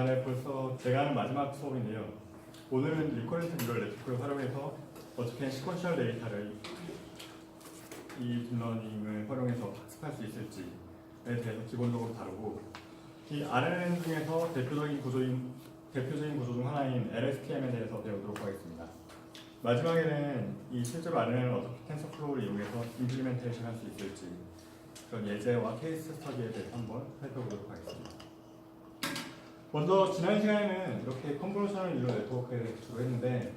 네, 벌써 제가 하는 마지막 수업인데요. 오늘은 리커런트 뉴럴 네트워크를 활용해서 어떻게 시퀀셜 데이터를 이 딥러닝을 활용해서 학습할 수 있을지에 대해서 기본적으로 다루고, 이 RNN 중에서 대표적인 구조 중 하나인 LSTM에 대해서 배우도록 하겠습니다. 마지막에는 이 실제로 RNN을 어떻게 텐서플로우를 이용해서 임플리멘테이션 할 수 있을지 그런 예제와 케이스 스터디에 대해서 한번 살펴보도록 하겠습니다. 먼저 지난 시간에는 이렇게 컨볼루셔널 뉴럴 네트워크에 대해서 주로 했는데,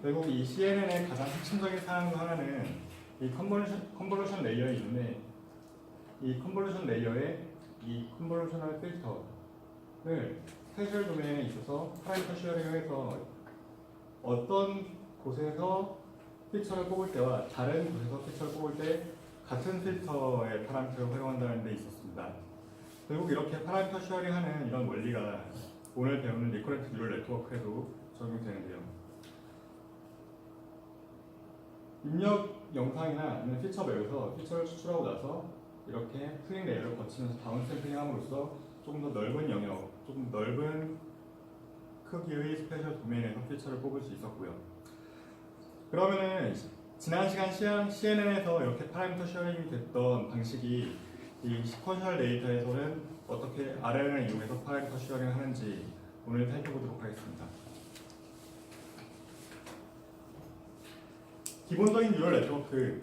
결국 이 CNN의 가장 핵심적인 사항 중 하나는 이 컨볼루션 레이어에 있는데, 이 컨볼루션 레이어에 이 컨볼루셔널 필터를 스페셜 도메인에 있어서 파라미터 쉐어링을 해서 어떤 곳에서 피처를 뽑을 때와 다른 곳에서 피처를 뽑을 때 같은 필터의 파라미터를 활용한다는 데 있었습니다. 결국 이렇게 파라미터 쉐어링하는 이런 원리가 오늘 배우는 리커런트 뉴럴 네트워크에도 적용되는데요. 입력 영상이나 아니면 피처 맵에서 피처를 추출하고 나서 이렇게 트링 레이어를 거치면서 다운 샘플링 함으로써 조금 더 넓은 영역, 조금 넓은 크기의 스페셜 도메인에서 피처를 뽑을 수 있었고요. 그러면은 지난 시간 CNN에서 이렇게 파라미터 쉐어링이 됐던 방식이 이 시퀀셜 데이터에서는 어떻게 RNN을 이용해서 파라미터 쉐어링을 하는지 오늘 살펴보도록 하겠습니다. 기본적인 뉴럴 네트워크,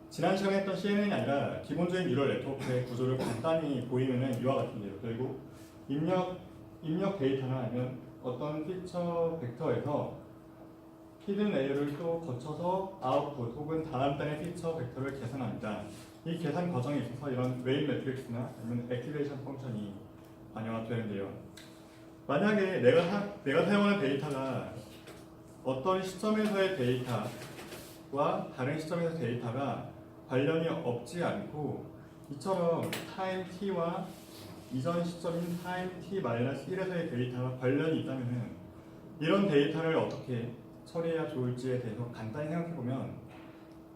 지난 시간에 했던 CNN이 아니라 기본적인 뉴럴 네트워크의 구조를 간단히 보이면은 이와 같은데요. 그리고 입력 데이터나 아니면 어떤 피처 벡터에서 히든 레이어를 또 거쳐서 아웃풋 혹은 다음 단의 피처 벡터를 계산합니다. 이 계산 과정에 있어서 이런 웨이브 매트릭스나 아니면 액티베이션 펑션이 반영이 되는데요. 만약에 내가 사용하는 데이터가 어떤 시점에서의 데이터와 다른 시점에서의 데이터가 관련이 없지 않고, 이처럼 타임 t와 이전 시점인 타임 t-1에서의 데이터가 관련이 있다면 이런 데이터를 어떻게 처리해야 좋을지에 대해서 간단히 생각해보면,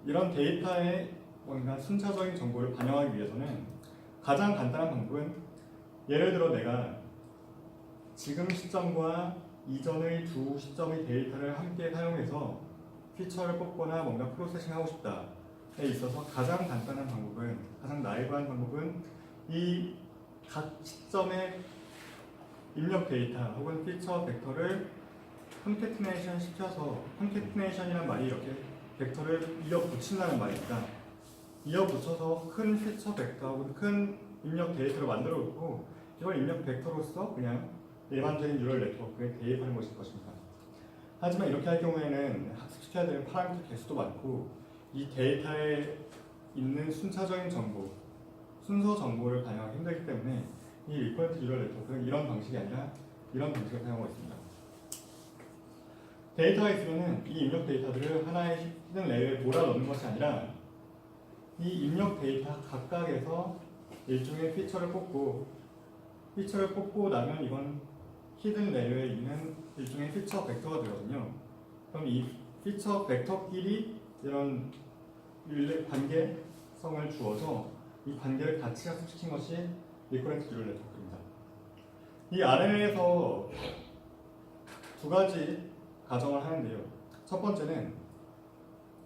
이런 데이터의 뭔가 순차적인 정보를 반영하기 위해서는 가장 간단한 방법은, 예를 들어 내가 지금 시점과 이전의 두 시점의 데이터를 함께 사용해서 피처를 뽑거나 뭔가 프로세싱하고 싶다에 있어서 가장 간단한 방법은, 가장 나이브한 방법은 이 각 시점의 입력 데이터 혹은 피처 벡터를 컨캐티네이션 시켜서, 컨캐티네이션이란 말이 이렇게 벡터를 이어 붙인다는 말입니다. 이어 붙여서 큰 피처 벡터 혹은 큰 입력 데이터를 만들어 놓고 이걸 입력 벡터로서 그냥 일반적인 뉴럴 네트워크에 대입하는 것일 것입니다. 하지만 이렇게 할 경우에는 학습시켜야 되는 파라미터 개수도 많고, 이 데이터에 있는 순차적인 정보, 순서 정보를 반영하기 힘들기 때문에 이 리커런트 뉴럴 네트워크는 이런 방식이 아니라 이런 방식을 사용하고 있습니다. 데이터가 있으면 이 입력 데이터들을 하나의 히든 레이어에 몰아넣는 것이 아니라 이 입력 데이터 각각에서 일종의 피처를 뽑고 나면 이건 히든 레이어에 있는 일종의 피처 벡터가 되거든요. 그럼 이 피처 벡터끼리 이런 관계성을 주어서 이 관계를 같이 학습시킨 것이 리커런트 뉴럴 네트워크입니다. 이 RNN에서 두 가지 가정을 하는데요. 첫 번째는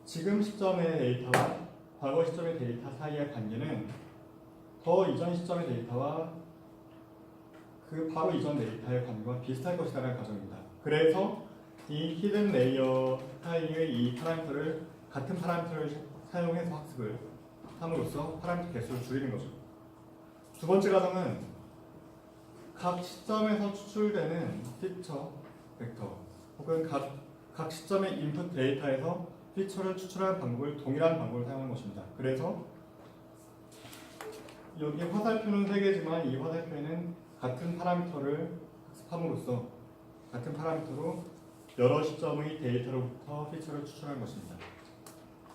지금 시점의 데이터와 과거 시점의 데이터 사이의 관계는 더 이전 시점의 데이터와 그 바로 이전 데이터의 관계와 비슷할 것이라는 가정입니다. 그래서 이 히든 레이어 사이의 이 파라미터를, 같은 파라미터를 사용해서 학습을 함으로써 파라미터 개수를 줄이는 거죠. 두 번째 가정은 각 시점에서 추출되는 피처 벡터 혹은 각 시점의 인풋 데이터에서 피처를 추출하는 방법을 동일한 방법을 사용하는 것입니다. 그래서 여기 화살표는 3개지만 이 화살표에는 같은 파라미터를 학습함으로써 같은 파라미터로 여러 시점의 데이터로부터 피처를 추출하는 것입니다.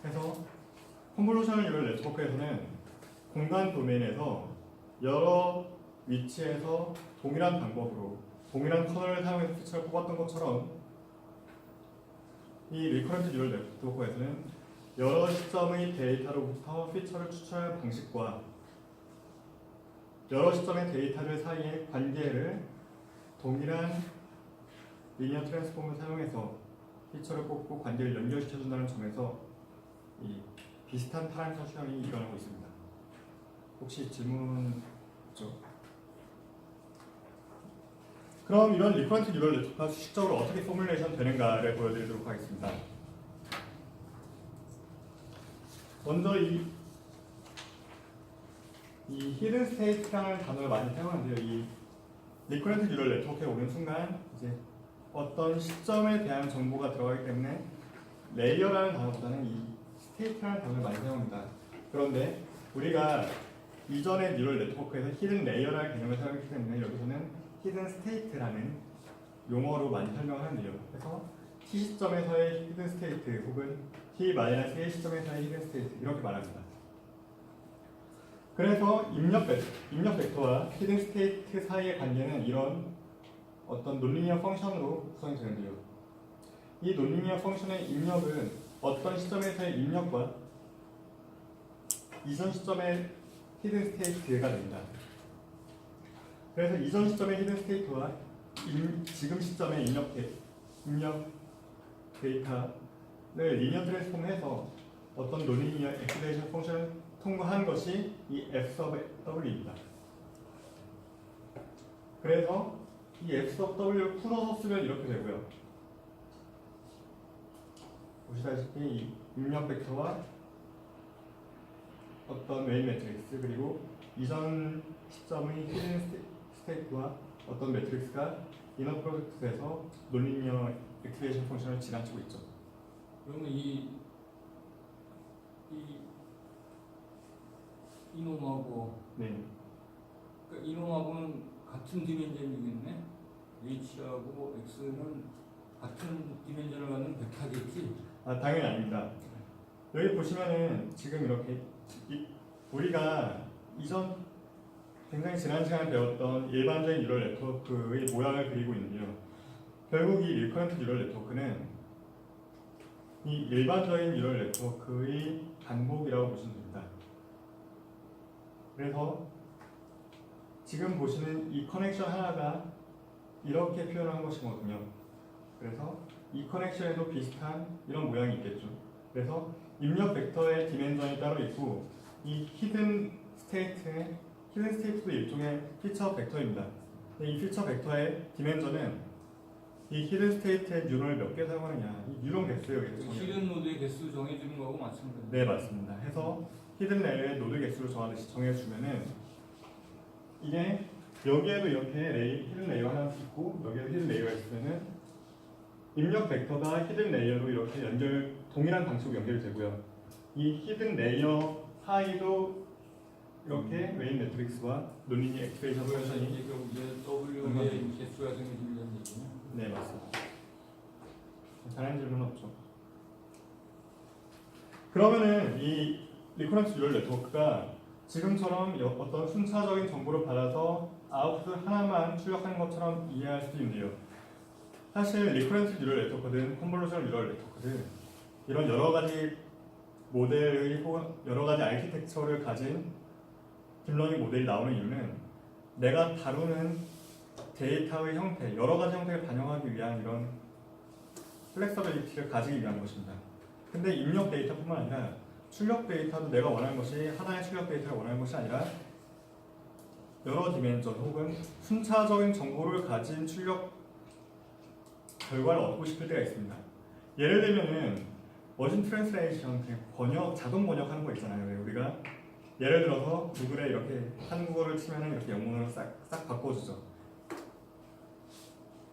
그래서 컨볼루셔널 뉴럴 네트워크에서는 공간 도메인에서 여러 위치에서 동일한 방법으로 동일한 커널을 사용해서 피처를 뽑았던 것처럼, 이 리커런트 뉴럴 네트워크에서는 여러 시점의 데이터로부터 피처를 추출하는 방식과 여러 시점의 데이터들 사이의 관계를 동일한 리니어 트랜스폼을 사용해서 피처를 뽑고 관계를 연결시켜준다는 점에서 이 비슷한 파란선 수형이 일어나고 있습니다. 혹시 질문 있죠? 그럼 이런 리커런트 뉴럴 네트워크가 수식적으로 어떻게 포뮬레이션 되는가를 보여드리도록 하겠습니다. 먼저 이 히든 스테이트라는 단어를 많이 사용하는데요. 이 리커런트 뉴럴 네트워크에 오는 순간 이제 어떤 시점에 대한 정보가 들어가기 때문에 레이어라는 단어보다는 이 스테이트라는 단어를 많이 사용합니다. 그런데 우리가 이전의 뉴럴 네트워크에서 히든 레이어라는 개념을 사용했기 때문에 여기서는 히든 스테이트라는 용어로 많이 설명하는데요. 그래서 t 시점에서의 히든 스테이트 혹은 t-1 시점에서의 히든 스테이트 이렇게 말합니다. 그래서 입력 벡터와 히든 스테이트 사이의 관계는 이런 어떤 논리니어 펑션으로 구성이 되는데요. 이 논리니어 펑션의 입력은 어떤 시점에서의 입력과 이전 시점의 히든 스테이트가 됩니다. 그래서 이전 시점의 히든 스테이트와 지금 시점의 입력 데이터를 리니어 트랜스폼해서 어떤 논리니어 엑스레이션 펑션을 통과한 것이 이 f sub w입니다. 그래서 이 f sub w를 풀어서 쓰면 이렇게 되고요. 보시다시피 이 입력 벡터와 어떤 메인 매트릭스 그리고 이전 시점의 히든 스테이트와 어떤 매트릭스가 이너 프로덕트에서 논리니어 엑스레이션 펑션을 지나치고 있죠. 그러면 이 이놈하고 네. 그러니까 이놈하고는 같은 디멘전이겠네. h하고 x는 같은 디멘전을 갖는 벡터겠지. 아 당연히 아닙니다. 여기 보시면은 지금 이렇게 우리가 이전 굉장히 지난 시간에 배웠던 일반적인 뉴럴 네트워크의 모양을 그리고 있는데요. 결국 이 리커런트 뉴럴 네트워크는 이 일반적인 뉴럴 네트워크의 반복이라고 보시면 됩니다. 그래서 지금 보시는 이 커넥션 하나가 이렇게 표현한 것이거든요. 그래서 이 커넥션에도 비슷한 이런 모양이 있겠죠. 그래서 입력 벡터의 디멘전이 따로 있고 이 히든 스테이트도 일종의 피처 벡터입니다. 이 피처 벡터의 디멘전은 이 히든 스테이트의 뉴런을 몇 개 사용하느냐 이 뉴런 개수예요. 히든 노드의 개수 정해주는 거하고 마찬가지입니다. 네 맞습니다. 해서 히든 레이어의 노드 개수를 정하듯이 정해주면은 이게 여기에도 이렇게 히든 레이어 하나 있고 여기에도 히든 레이어가 있으면은 입력 벡터가 히든 레이어로 이렇게 동일한 방식으로 연결되고요. 이 히든 레이어 사이도 이렇게 메인 매트릭스와 논리니어 엑스레이션 펑션이 이제 W의 개수가 생긴다는 얘기냐? 네 맞습니다. 다른 질문 없죠. 그러면은 이 리커런트 뉴럴 네트워크가 지금처럼 어떤 순차적인 정보를 받아서 아웃풋 하나만 출력하는 것처럼 이해할 수도 있는데요. 사실 리커런트 뉴럴 네트워크든 컨볼루션 뉴럴 네트워크든 이런 여러 가지 모델의 혹은 여러 가지 아키텍처를 가진 딥러닝 모델이 나오는 이유는 내가 다루는 데이터의 형태, 여러 가지 형태를 반영하기 위한 이런 플렉서빌리티를 가지기 위한 것입니다. 근데 입력 데이터뿐만 아니라 출력 데이터도 내가 원하는 것이 하나의 출력 데이터를 원하는 것이 아니라 여러 디멘전 혹은 순차적인 정보를 가진 출력 결과를 얻고 싶을 때가 있습니다. 예를 들면은 머신 트랜스레이션, 자동 번역하는 거 있잖아요. 우리가 예를 들어서 구글에 이렇게 한국어를 치면은 이렇게 영문으로 싹 바꿔주죠.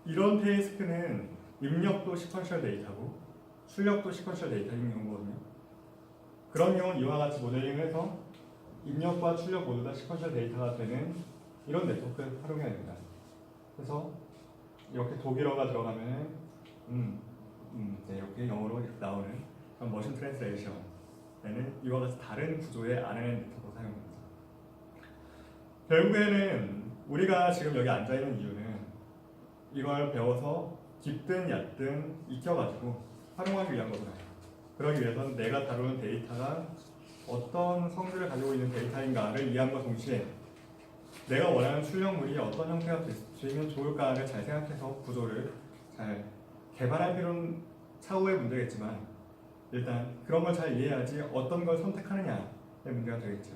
이런 테이스크는 입력도 시퀀셜 데이터고 출력도 시퀀셜 데이터인 경우거든요. 그런 경우는 이와 같이 모델링을 해서 입력과 출력 모두 다 시퀀셜 데이터가 되는 이런 네트워크를 활용해야 됩니다. 그래서 이렇게 독일어가 들어가면 네, 이렇게 영어로 이렇게 나오는 그런 머신 트랜스레이션에는 이와 같이 다른 구조의 RNN 네트워크를 사용합니다. 결국에는 우리가 지금 여기 앉아있는 이유는 이걸 배워서 깊든 얕든 익혀가지고 활용하기 위한 거잖아요. 그러기 위해서는 내가 다루는 데이터가 어떤 성질을 가지고 있는 데이터인가를 이해함과 동시에 내가 원하는 출력물이 어떤 형태가 되면 좋을까를 잘 생각해서 구조를 잘 개발할 필요는 차후의 문제겠지만 일단 그런 걸 잘 이해해야지 어떤 걸 선택하느냐의 문제가 되겠죠.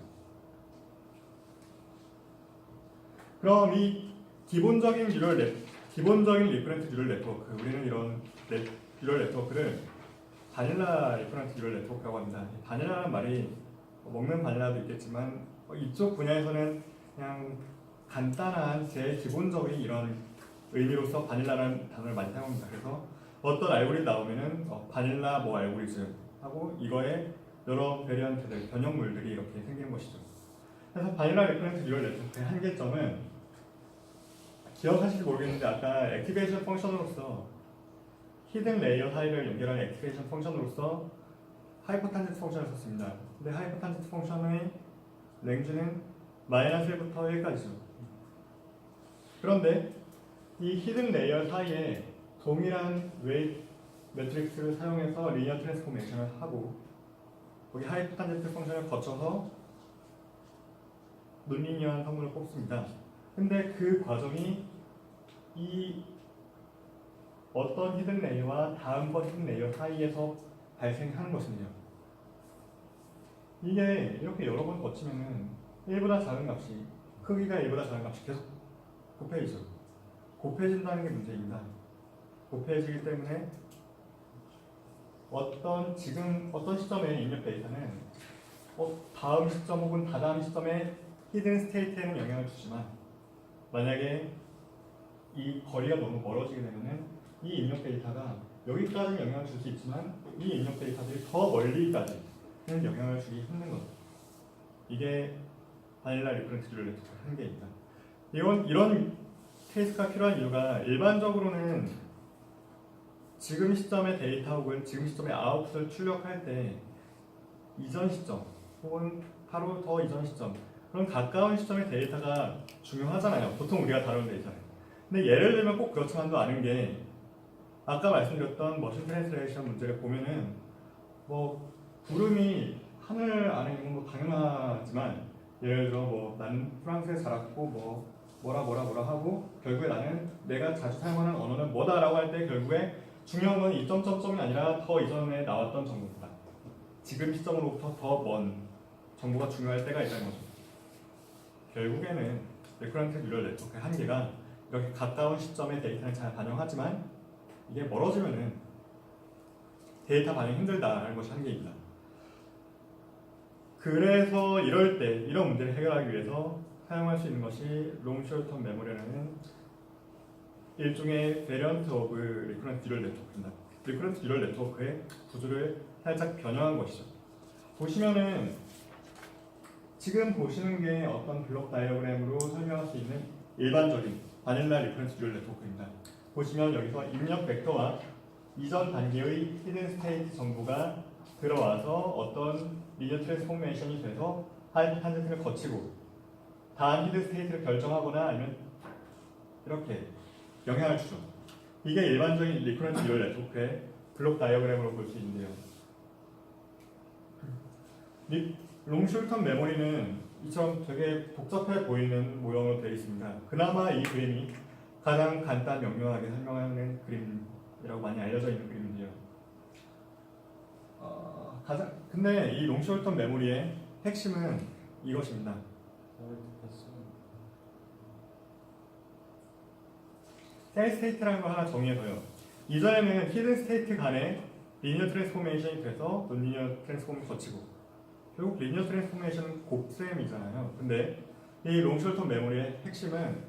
그럼 이 기본적인 리퍼런트 뉴럴 네트워크, 우리는 이런 뉴럴 네트워크를 바닐라 리퍼런트 뉴럴 네트워크라고 합니다. 바닐라라는 말이 먹는 바닐라도 있겠지만 이쪽 분야에서는 그냥 간단한 제일 기본적인 이런 의미로서 바닐라라는 단어를 많이 사용합니다. 그래서 어떤 알고리즘 나오면은 바닐라 뭐 알고리즘 하고 이거에 여러 베리언트들, 변형물들이 이렇게 생기는 것이죠. 그래서 바닐라 리퍼런트 뉴럴 네트워크의 한계점은 기억하실지 모르겠는데 아까 액티베이션 펑션으로서 히든 레이어 사이를 연결하는 액티베이션 펑션으로서 하이퍼탄젠트 펑션을 썼습니다. 근데 하이퍼탄젠트 펑션의 랭지는 -1부터 1까지죠. 그런데 이 히든 레이어 사이에 동일한 웨이트 매트릭스를 사용해서 리니어 트랜스포메이션을 하고 거기 하이퍼탄젠트 펑션을 거쳐서 논리니어한 성분을 뽑습니다. 근데 그 과정이 이 어떤 히든 레이어와 다음번 히든 레이어 사이에서 발생하는 것입니다. 이게 이렇게 여러 번 거치면은 1보다 작은 값이 크기가 1보다 작은 값이 계속 곱해지죠. 곱해진다는 게 문제입니다. 곱해지기 때문에 어떤 시점에 입력 데이터는 다음 시점 혹은 다다음 시점에 히든 스테이트에는 영향을 주지만 만약에 이 거리가 너무 멀어지게 되면은 이 입력 데이터가 여기까지는 영향을 줄 수 있지만 이 입력 데이터들이 더 멀리까지는 영향을 주기 힘든 거죠. 이게 바닐라 리퍼런트 뉴럴 네트워크의 한계입니다. 이런 케이스가 필요한 이유가 일반적으로는 지금 시점의 데이터 혹은 지금 시점의 아웃풋을 출력할 때 이전 시점 혹은 바로 더 이전 시점 그런 가까운 시점의 데이터가 중요하잖아요. 보통 우리가 다루는 데이터는. 근데 예를 들면 꼭 그렇지만도 않은 게 아까 말씀드렸던 머신 트랜스레이션 문제를 보면은 뭐 구름이 하늘 안에 있는 건 뭐 당연하지만 예를 들어 뭐 나는 프랑스에 자랐고 뭐라 하고 결국에 나는 내가 자주 사용하는 언어는 뭐다라고 할 때 결국에 중요한 건 이 점점점이 아니라 더 이전에 나왔던 정보입니다. 지금 시점으로부터 더 먼 정보가 중요할 때가 있다는 거죠. 결국에는 리커런트 뉴럴 네트워크의 한계가 이렇게 가까운 시점의 데이터를 잘 반영하지만 이게 멀어지면은 데이터 반영이 힘들다는 것이 한계입니다. 그래서 이럴 때 이런 문제를 해결하기 위해서 사용할 수 있는 것이 롱 숏텀 메모리라는 일종의 베리언트 오브 리커런트 뉴럴 네트워크입니다. 리커런트 뉴럴 네트워크의 구조를 살짝 변형한 것이죠. 보시면은 지금 보시는 게 어떤 블록 다이어그램으로 설명할 수 있는 일반적인 바닐라 리퍼런트 뉴럴 네트워크입니다. 보시면 여기서 입력 벡터와 이전 단계의 히든 스테이트 정보가 들어와서 어떤 리니어 트랜스포메이션이 돼서 하이퍼탄젠트를 거치고 다음 히든 스테이트를 결정하거나 아니면 이렇게 영향을 주죠. 이게 일반적인 리커런트 뉴럴 네트워크의 블록 다이어그램으로 볼 수 있는데요. 롱숏텀 메모리는 이처럼 되게 복잡해 보이는 모형으로 되어 있습니다. 그나마 이 그림이 가장 간단 명료하게 설명하는 그림이라고 많이 알려져 있는 그림인데요. 근데 이 롱숏텀 메모리의 핵심은 이것입니다. 셀 스테이트라는 걸 하나 정의해서요. 이전에는 히든 스테이트 간에 리니어 트랜스포메이션이 돼서 논리니어 트랜스포메이션을 거치고 결국 리니어 트랜스포메이션은 곱셈이잖아요. 근데 이 롱숏텀 메모리의 핵심은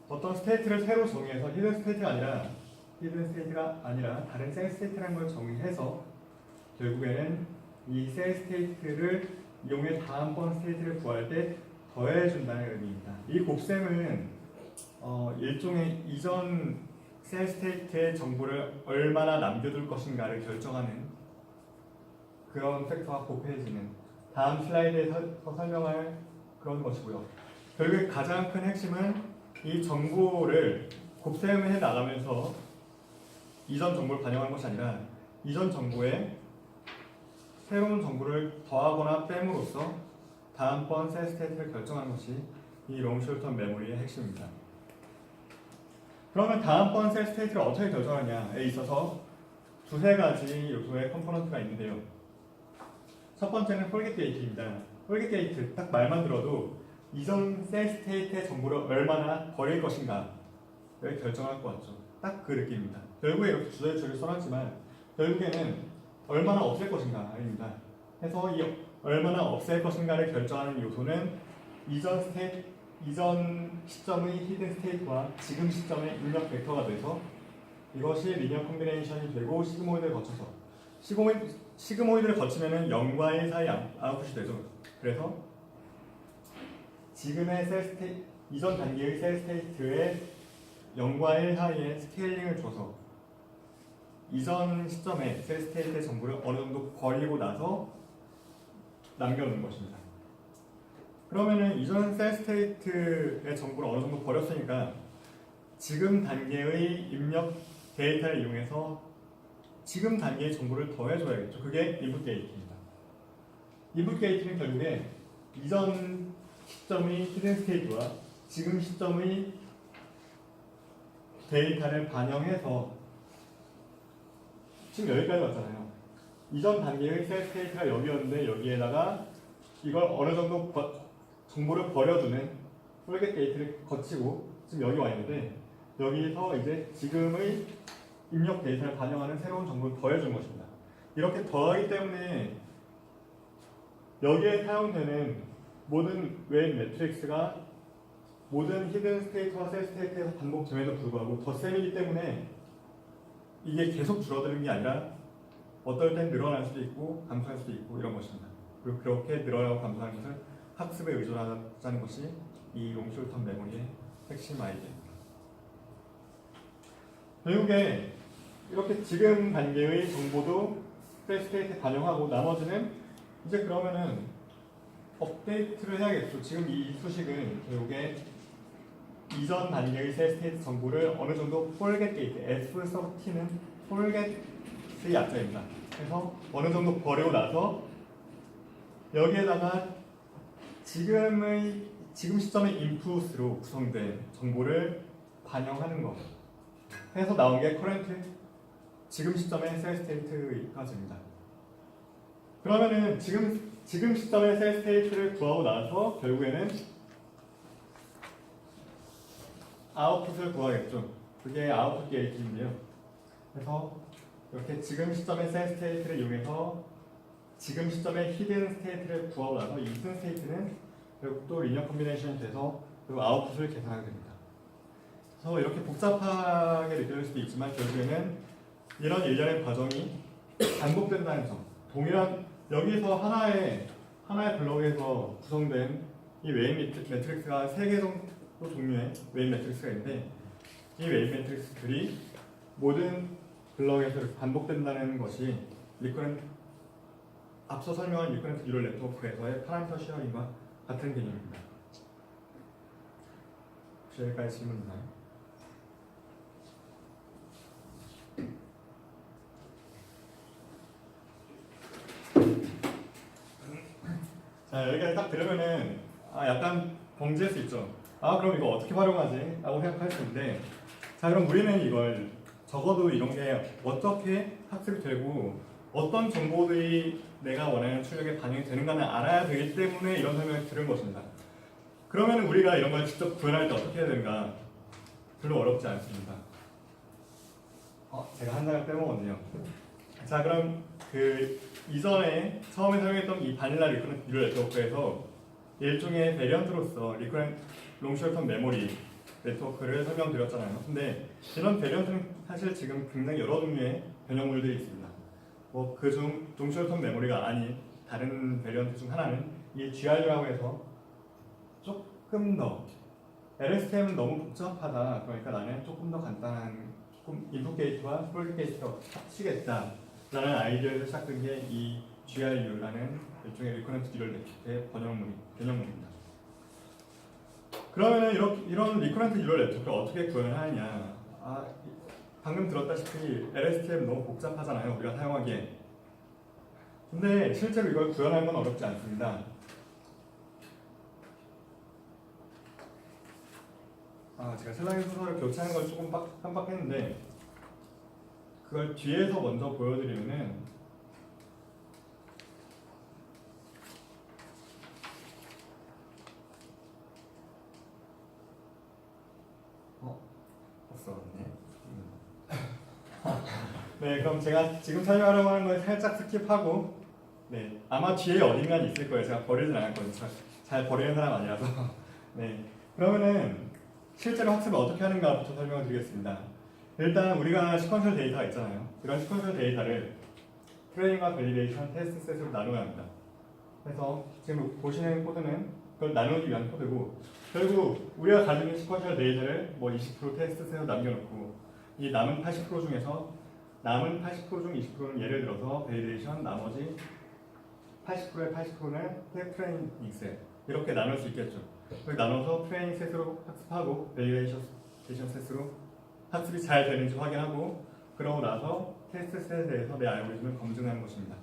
어떤 스테이트를 새로 정의해서 히든 스테이트가 아니라 다른 셀 스테이트라는 걸 정의해서 결국에는 이 셀 스테이트를 이용해 다음번 스테이트를 구할 때 더해준다는 의미입니다. 이 곱셈은 일종의 이전 셀 스테이트의 정보를 얼마나 남겨둘 것인가를 결정하는 그런 팩터가 곱해지는 다음 슬라이드에서 설명할 그런 것이고요. 결국에 가장 큰 핵심은 이 정보를 곱셈해 나가면서 이전 정보를 반영하는 것이 아니라 이전 정보에 새로운 정보를 더하거나 뺨으로써 다음번 셀 스테이트를 결정하는 것이 이 롱숏텀 메모리의 핵심입니다. 그러면 다음번 셀 스테이트를 어떻게 결정하냐에 있어서 두세 가지 요소의 컴포넌트가 있는데요. 첫 번째는 폴깃 게이트입니다. 폴깃 게이트 딱 말만 들어도 이전 셀 스테이트의 정보를 얼마나 버릴 것인가를 결정할 것 같죠. 딱 그 느낌입니다. 결국에 이렇게 주저주저를 써놨지만 결국에는 얼마나 없앨 것인가입니다. 그래서 이 얼마나 없앨 것인가를 결정하는 요소는 이전 시점의 히든 스테이트와 지금 시점의 입력 벡터가 돼서 이것이 리니어 콤비네이션이 되고 시그모이드를 거쳐서 시그모이드를 거치면은 0과 1 사이 아웃풋이 되죠. 그래서 지금의 이전 단계의 셀 스테이트의 0과 1 사이에 스케일링을 줘서 이전 시점에 셀 스테이트의 정보를 어느 정도 버리고 나서 남겨놓은 것입니다. 그러면은 이전 셀 스테이트의 정보를 어느 정도 버렸으니까 지금 단계의 입력 데이터를 이용해서 지금 단계의 정보를 더해줘야겠죠. 그게 인풋 게이트입니다. 인풋 게이트는 결국에 이전 시점의 히든 스테이트와 지금 시점의 데이터를 반영해서 지금 여기까지 왔잖아요. 이전 단계의 셀 스테이트가 여기였는데 여기에다가 이걸 어느 정도 정보를 버려두는 폴겟 게이트를 거치고 지금 여기 와 있는데 여기서 이제 지금의 입력 데이터를 반영하는 새로운 정보를 더해준 것입니다. 이렇게 더하기 때문에 여기에 사용되는 모든 웨인 매트릭스가 모든 히든 스테이트와 셀 스테이트에서 반복됨에도 불구하고 덧셈이기 때문에 이게 계속 줄어드는 게 아니라 어떨 땐 늘어날 수도 있고 감소할 수도 있고 이런 것입니다. 그리고 그렇게 늘어나고 감소하는 것을 학습에 의존하자는 것이 이 롱숏텀 메모리의 핵심 아이디어입니다. 결국에 이렇게 지금 단계의 정보도 셀 스테이트에 반영하고 나머지는 이제 그러면은 업데이트를 해야겠죠. 지금 이 수식은 결국에 이전 단계의 셀 스테이트 정보를 어느 정도 폴겟 게이트, F13은 폴겟의 약자입니다. 그래서 어느 정도 버리고 나서 여기에다가 지금 시점의 인풋으로 구성된 정보를 반영하는 거. 해서 나온 게 커런트 지금 시점의 셀 스테이트까지입니다. 그러면은 지금 시점의 셀 스테이트를 구하고 나서 결국에는 아웃풋을 구하겠죠. 그게 아웃풋 게이트인데요. 그래서 이렇게 지금 시점의 셀 스테이트를 이용해서 지금 시점의 히든 스테이트를 구하고 나서 이 히든 스테이트는 결국 또 리니어 콤비네이션이 돼서 그 아웃풋을 계산하게 됩니다. 그래서 이렇게 복잡하게 느껴질 수도 있지만 결국에는 이런 일련의 과정이 반복된다는 점. 동일한 여기서 하나의 블록에서 구성된 이 웨인 매트릭스가 3개 정도 종류의 웨인 매트릭스가 있는데 이 웨인 매트릭스들이 모든 블록에서 반복된다는 것이 앞서 설명한 리커런트 뉴럴 네트워크에서의 파라미터 쉐어링과 같은 개념입니다. 혹시 여기까지 질문 있나요? 자, 여기까지 딱 들으면은 약간 범죄할 수 있죠. 그럼 이거 어떻게 활용하지? 라고 생각할 수 있는데, 자, 그럼 우리는 이걸 적어도 이런 게 어떻게 학습이 되고 어떤 정보들이 내가 원하는 출력에 반영이 되는가는 알아야 되기 때문에 이런 설명을 들은 것입니다. 그러면 우리가 이런 걸 직접 구현할 때 어떻게 해야 되는가? 별로 어렵지 않습니다. 제가 한 장을 빼먹었네요. 자, 그럼 이전에 처음에 사용했던 이 바닐라 리커런트 뉴럴 네트워크에서 일종의 베리언트로서 롱숏텀 메모리 네트워크를 설명드렸잖아요. 근데 이런 베리언트는 사실 지금 굉장히 여러 종류의 변형물들이 있습니다. 그중 롱숏텀 메모리가 아닌 다른 베리언트 중 하나는 이 GRU라고 해서 조금 더 LSTM은 너무 복잡하다. 그러니까 나는 조금 더 간단한 인풋 게이트와 폴깃 게이트가 합치겠다라는 아이디어에서 시작된 게 이 GRU라는 일종의 리커런트 뉴럴 네트워크의 변형물입니다. 그러면은 이런 리커런트 뉴럴 네트워크를 어떻게 구현하느냐? 방금 들었다시피 LSTM 너무 복잡하잖아요. 우리가 사용하기에. 근데 실제로 이걸 구현하는 건 어렵지 않습니다. 제가 슬라이드 순서를 교체하는 걸 조금 깜빡했는데 그걸 뒤에서 먼저 보여드리면은 없었네. 네, 그럼 제가 지금 설명하려고 하는 걸 살짝 스킵하고 네, 아마 뒤에 어딘가는 있을 거예요. 제가 버리진 않았거든요. 잘 버리는 사람 아니라서. 네, 그러면은 실제로 학습을 어떻게 하는가부터 설명을 드리겠습니다. 일단 우리가 시퀀셜 데이터가 있잖아요. 이런 시퀀셜 데이터를 트레이닝과 밸리데이션, 테스트 셋으로 나눠야 합니다. 그래서 지금 보시는 코드는 그걸 나누기 위한 코드고 결국 우리가 가지고 있는 시퀀셜 데이터를 뭐 20% 테스트 셋으로 남겨놓고 이 남은 80% 중에서 남은 80% 중 20%는 예를 들어서 밸리데이션, 나머지 80%의 80%는 트레이닝 셋 이렇게 나눌 수 있겠죠. 그렇게 나눠서 트레이닝 셋으로 학습하고 밸리데이션 셋으로 학습이 잘 되는지 확인하고 그러고 나서 테스트 셋에 대해서 내 알고리즘을 검증하는 것입니다.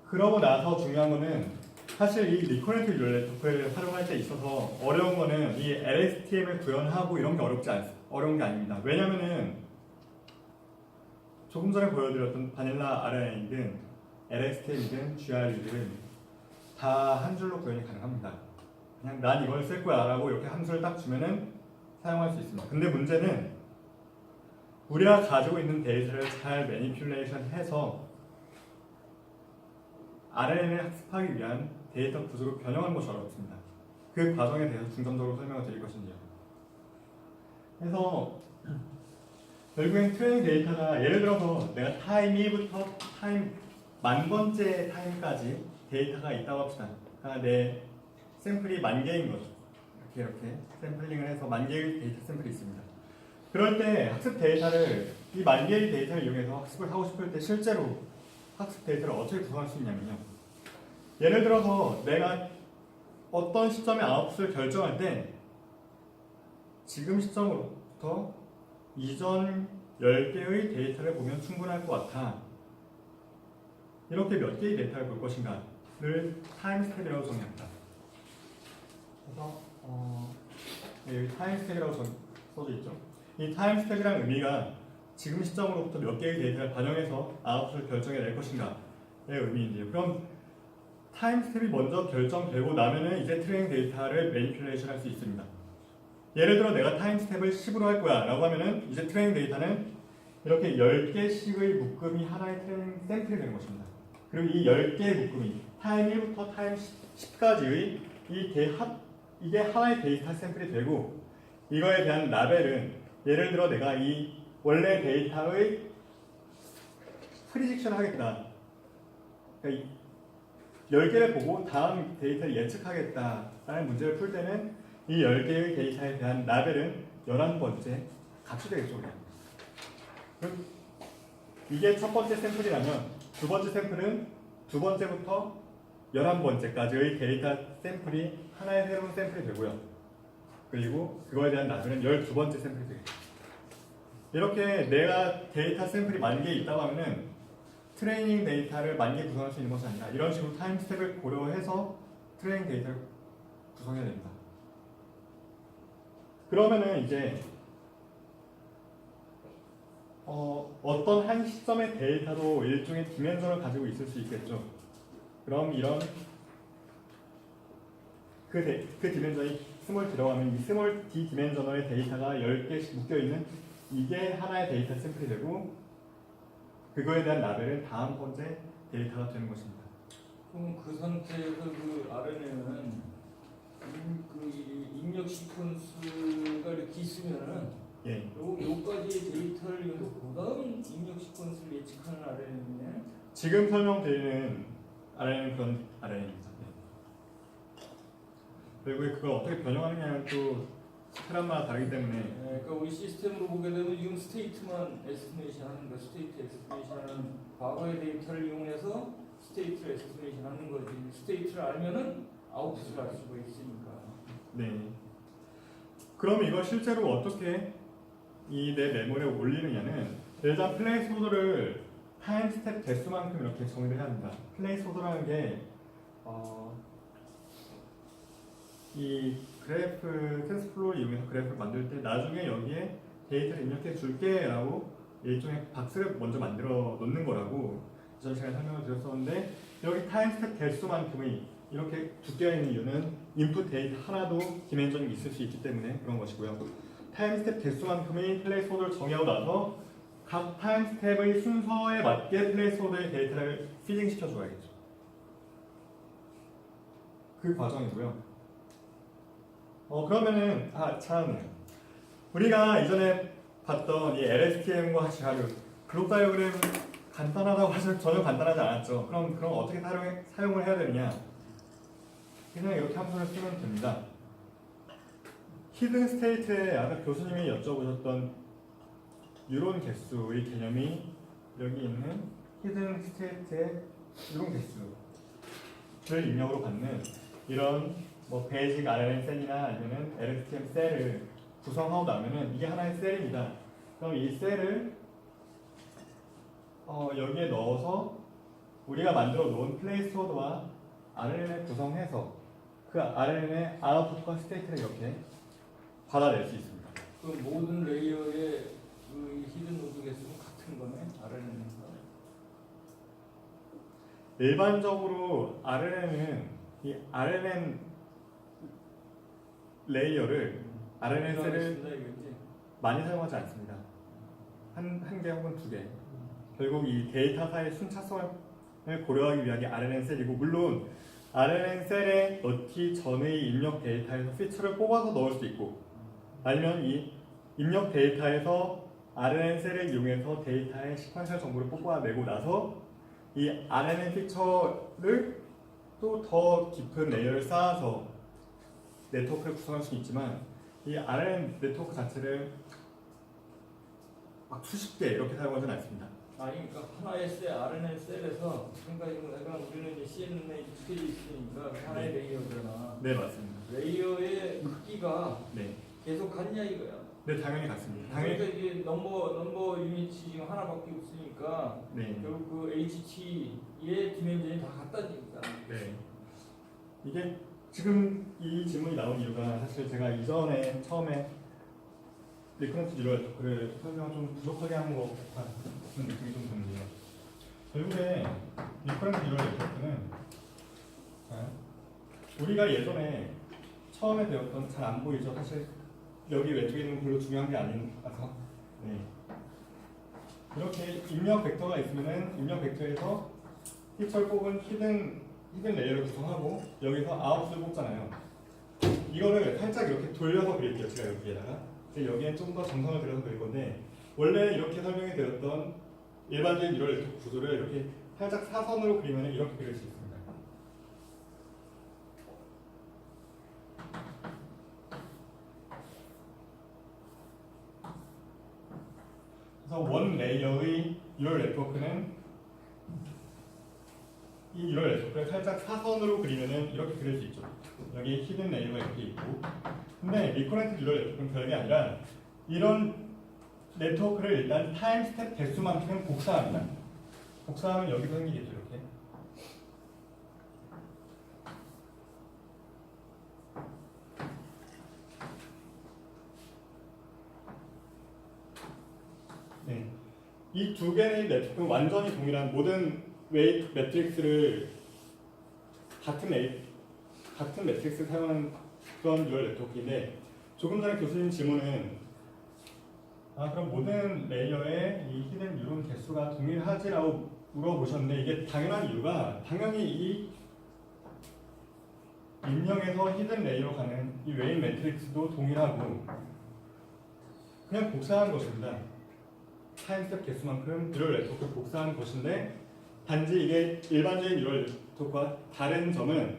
그러고 나서 중요한 거는 사실 이 리커런트 뉴럴 네트워크를 활용할 때 있어서 어려운 거는 이 LSTM을 구현하고 이런 게 어려운 게 아닙니다. 왜냐면은 조금 전에 보여드렸던 바닐라 RNA이든 LSTM이든 GRU든 다 한 줄로 구현이 가능합니다. 그냥 난 이걸 쓸 거야 라고 이렇게 함수를 딱 주면은 사용할 수 있습니다. 근데 문제는 우리가 가지고 있는 데이터를 잘 매니퓰레이션 해서 RNA를 학습하기 위한 데이터 구조로 변형하는 것이 어렵습니다. 그 과정에 대해서 중점적으로 설명을 드릴 것인데요. 그래서 결국엔 트레이닝 데이터가 예를 들어서 내가 타임 1부터 타임 10,000번째 타임까지 데이터가 있다고 합시다. 그러니까 내 샘플이 10,000개인 거죠. 이렇게 샘플링을 해서 10,000개의 데이터 샘플이 있습니다. 그럴 때 학습 데이터를 이 10,000개의 데이터를 이용해서 학습을 하고 싶을 때 실제로 학습 데이터를 어떻게 구성할 수 있냐면요. 예를 들어서 내가 어떤 시점에 아웃풋을 결정할 때 지금 시점으로부터 이전 10개의 데이터를 보면 충분할 것 같아. 이렇게 몇 개의 데이터를 볼 것인가를 타임 스텝이라고 정의합니다. 그래서 여기 타임 스텝이라고 써져 있죠. 이 타임 스텝이라는 의미가 지금 시점으로부터 몇 개의 데이터를 반영해서 아웃풋을 결정해낼 것인가의 의미인데요. 그럼 타임 스텝이 먼저 결정되고 나면은 이제 트레이닝 데이터를 매니퓰레이션 할 수 있습니다. 예를 들어 내가 타임 스텝을 10으로 할 거야 라고 하면은 이제 트레이닝 데이터는 이렇게 10개씩의 묶음이 하나의 트레이닝 샘플이 되는 것입니다. 그리고 이 10개의 묶음이 타임 1부터 타임 10까지의 이게 하나의 데이터 샘플이 되고 이거에 대한 라벨은 예를 들어 내가 이 원래 데이터의 프리딕션을 하겠다. 그러니까 10개를 보고 다음 데이터를 예측하겠다라는 문제를 풀 때는 이 10개의 데이터에 대한 라벨은 11번째 값이 되겠죠. 그럼 이게 첫 번째 샘플이라면 두 번째 샘플은 두 번째부터 11번째까지의 데이터 샘플이 하나의 새로운 샘플이 되고요. 그리고 그거에 대한 라벨은 12번째 샘플이 되겠죠. 이렇게 내가 데이터 샘플이 10,000개 있다고 하면은 트레이닝 데이터를 10,000개 구성할 수 있는 것이 아니라 이런 식으로 타임 스텝을 고려해서 트레이닝 데이터를 구성해야 됩니다. 그러면은 이제 어떤 한 시점의 데이터도 일종의 디멘전을 가지고 있을 수 있겠죠. 그럼 이런 그 디멘전이 스몰 D라고 이 스몰 D 디멘전의 데이터가 10개씩 묶여있는 이게 하나의 데이터 샘플이 되고 그거에 대한 라벨은 다음 번째 데이터가 되는 것입니다. 그럼 그 상태에서 그 RNA는 그 입력 시퀀스가 이렇게 있으면은 예. 요까지의 데이터를 이용해서 그다음 입력 시퀀스를 예측하는 RNA는 지금 설명드리는 RNA는 그런 RNA입니다. 네. 그리고 그걸 어떻게 변형하느냐는 또 사람마다 다르기 때문에 그러니까 우리 시스템으로 보게 되면 지금 스테이트만 에스티메이션 하는 거, 스테이트 에스티메이션 하는 과거의 데이터를 이용해서 스테이트를 에스티메이션 하는 거지. 스테이트를 알면은 아웃풋을 알 수가 있으니까. 네. 그럼 이걸 실제로 어떻게 이 내 메모리에 올리느냐는 일단 플레이스호더를 타임 스텝 개수만큼 이렇게 정의를 해야 합니다. 플레이스호더라는 게 이 그래프 텐스플로우를 이용해서 그래프를 만들 때 나중에 여기에 데이터를 입력해 줄게라고 일종의 박스를 먼저 만들어 놓는 거라고 전 시간에 설명을 드렸었는데 여기 타임 스텝 개수만큼의 이렇게 두께가 있는 이유는 인풋 데이터 하나도 디멘전이 있을 수 있기 때문에 그런 것이고요. 타임 스텝 개수만큼의 플레이스홀더를 정하고 나서 각 타임 스텝의 순서에 맞게 플레이스홀더의 데이터를 피딩 시켜줘야겠죠. 그 과정이고요. 그러면은 참 우리가 이전에 봤던 이 LSTM과 자료 그룹 다이어그램 간단하다고 하지만 전혀 간단하지 않았죠. 그럼 어떻게 사용을 해야 되느냐? 그냥 이렇게 함수를 쓰면 됩니다. 히든 스테이트에 아까 교수님이 여쭤보셨던 유론 개수의 개념이 여기 있는 히든 스테이트의 유론 개수를 입력으로 받는 이런 뭐 베이직 RNN 셀이나 아니면은 LSTM 셀을 구성하고 나면은 이게 하나의 셀입니다. 그럼 이 셀을 여기에 넣어서 우리가 만들어 놓은 플레이스홀더와 RNN을 구성해서 그 RNN의 아웃풋과 스테이트를 이렇게 받아낼 수 있습니다. 그 모든 레이어의 그 히든 노드 개수는 같은 거네. RNN에서. 일반적으로 RNN은 이 RNN 레이어를 RNN 셀을 많이 사용하지 않습니다. 한 개 혹은 두 개. 결국 이 데이터사의 순차성을 고려하기 위한 게 RNN 셀이고 물론 RNN 셀에 넣기 전의 입력 데이터에서 피처를 뽑아서 넣을 수 있고 아니면 이 입력 데이터에서 RNN 셀을 이용해서 데이터의 시퀀셜 정보를 뽑아내고 나서 이 RNN 피처를 또 더 깊은 레이어를 쌓아서 네트워크를 구성할 수 있지만 이 RNN 네트워크 자체를 막 수십 개 이렇게 사용하지는 않습니다. 아니 그러니까 하나의 셀 RNN 셀에서 그러니까 약간 우리는 이제 CNN에 익숙해져 있으니까 하나의 레이어잖아. 네 맞습니다. 레이어의 크기가 네, 계속 같냐 이거야. 네 당연히 같습니다. 당연히 그러니까 이게 넘버 유닛이 지금 하나밖에 없으니까 네, 결국 그 HT의 디멘전이 다 같다니까. 네. 이게 지금 이 질문이 나온 이유가 사실 제가 이전에 처음에 리커런트 뉴럴 네트워크를 설명을 좀 부족하게 한 것 같은 느낌이 좀 드는데요. 결국에 리커런트 뉴럴 네트워크는 우리가 예전에 처음에 배웠던 잘 안 보이죠. 사실 여기 왼쪽에 있는 건 별로 중요한 게 아니라서 네. 이렇게 입력 벡터가 있으면은 입력 벡터에서 피처를 뽑은 히든 레이어를 구성하고 여기서 아웃을 뽑잖아요. 이거를 살짝 이렇게 돌려서 그릴게요. 제가 여기에다가 여기에 좀 더 정성을 들여서 그릴 건데 원래 이렇게 설명이 되었던 일반적인 뉴럴 네트워크 구조를 이렇게 살짝 사선으로 그리면 이렇게 그릴 수 있습니다. 그래서 원 레이어의 뉴럴 네트워크는 이 뉴럴 네트워크를 살짝 사선으로 그리면은 이렇게 그릴 수 있죠. 여기 히든 레이어가 이렇게 있고 근데 리커런트 뉴럴 네트워크는 별게 아니라 이런 네트워크를 일단 타임 스텝 개수만큼 복사합니다. 복사하면 여기서 생기겠죠. 이렇게 네. 이 두 개의 네트워크는 완전히 동일한 모든 웨이트 매트릭스를 같은 매트릭스를 사용하는 그런 뉴럴 네트워크인데 조금 전에 교수님 질문은 그럼 모든 레이어의 이 히든 뉴런 개수가 동일하지라고 물어보셨는데 이게 당연한 이유가 당연히 이 입력에서 히든 레이어로 가는 이 웨인 매트릭스도 동일하고 그냥 복사한 것입니다. 타임 스텝 개수만큼 뉴럴 네트워크를 복사한 것인데 단지 이게 일반적인 뉴럴 네트워크와 다른 점은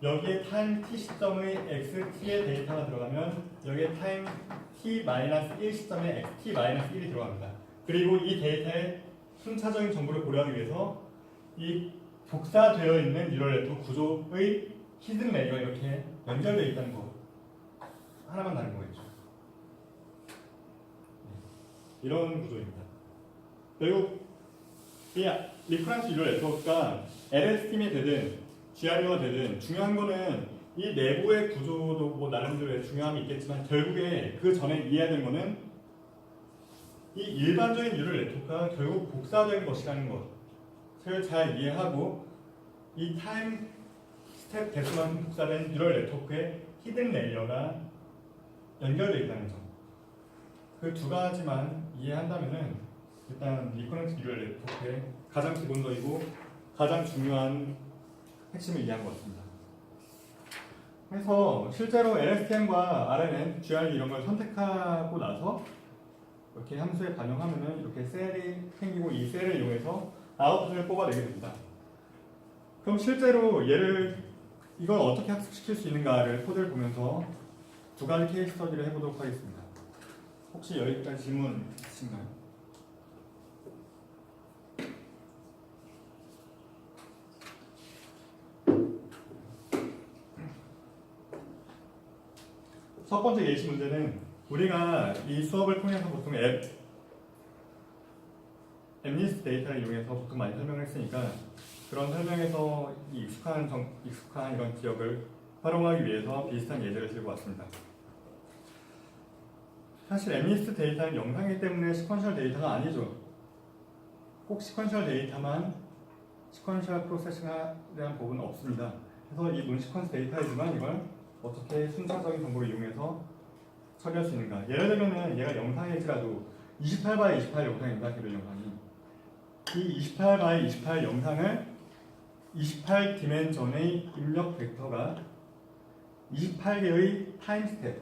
여기에 타임 t 시점의 xt의 데이터가 들어가면 여기에 타임 t-1 시점에 xt-1이 들어갑니다. 그리고 이 데이터의 순차적인 정보를 고려하기 위해서 이 복사되어 있는 뉴럴 네트워크 구조의 히든 레이어가 이렇게 연결되어 있다는 거 하나만 다른 거겠죠. 이런 구조입니다. 그리고 이 리커런트 뉴럴 네트워크가 LSTM이 되든 GRU가 되든 중요한 거는 이 내부의 구조도 뭐 나름대로의 중요함이 있겠지만 결국에 그 전에 이해해야 되는 거는 이 일반적인 뉴럴 네트워크가 결국 복사된 것이라는 것을 잘 이해하고 이 타임 스텝 개수만 복사된 뉴럴 네트워크의 히든 레이어가 연결되어 있다는 점. 그 두 가지만 이해한다면은 일단 리커런트 뉴럴 네트워크의 가장 기본적이고 가장 중요한 핵심을 이해한 것 같습니다. 그래서 실제로 LSTM과 RNN, GRD 이런 걸 선택하고 나서 이렇게 함수에 반영하면은 이렇게 셀이 생기고 이 셀을 이용해서 아웃풋을 뽑아내게 됩니다. 그럼 실제로 이걸 어떻게 학습시킬 수 있는가를 코드를 보면서 두 가지 케이스 스터디를 해보도록 하겠습니다. 혹시 여기까지 질문 있으신가요? 첫 번째 예시 문제는 우리가 이 수업을 통해서 보통 앱리스트 데이터를 이용해서 보통 많이 설명을 했으니까 그런 설명에서 이 익숙한 이런 기억을 활용하기 위해서 비슷한 예제를 들고 왔습니다. 사실 앱리스트 데이터는 영상이기 때문에 시퀀셜 데이터가 아니죠. 꼭 시퀀셜 데이터만 시퀀셜 프로세싱에 대한 부분은 없습니다. 그래서 이 논시퀀스 데이터이지만 이걸 어떻게 순차적인 정보를 이용해서 처리할 수 있는가. 예를 들면 얘가 영상일지라도 28x28 영상입니다. 개별 영상이. 이 28x28 영상을 28 디멘전의 입력 벡터가 28개의 타임 스텝,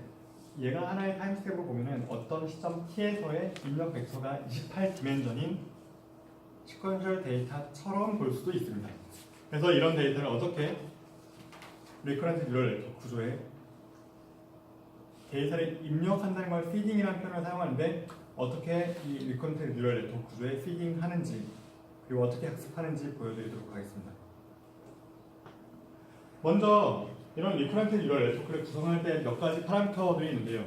얘가 하나의 타임 스텝으로 보면은 어떤 시점 t에서의 입력 벡터가 28 디멘전인 시퀀셜 데이터처럼 볼 수도 있습니다. 그래서 이런 데이터를 어떻게 리커런트 뉴럴 네트워크 구조에 데이터를 입력한다는 걸 피딩이라는 표현을 사용하는데 어떻게 이 리커런트 뉴럴 네트워크 구조에 피딩하는지 그리고 어떻게 학습하는지 보여드리도록 하겠습니다. 먼저 이런 리커런트 뉴럴 네트워크를 구성할 때 몇 가지 파라미터들이 있는데요.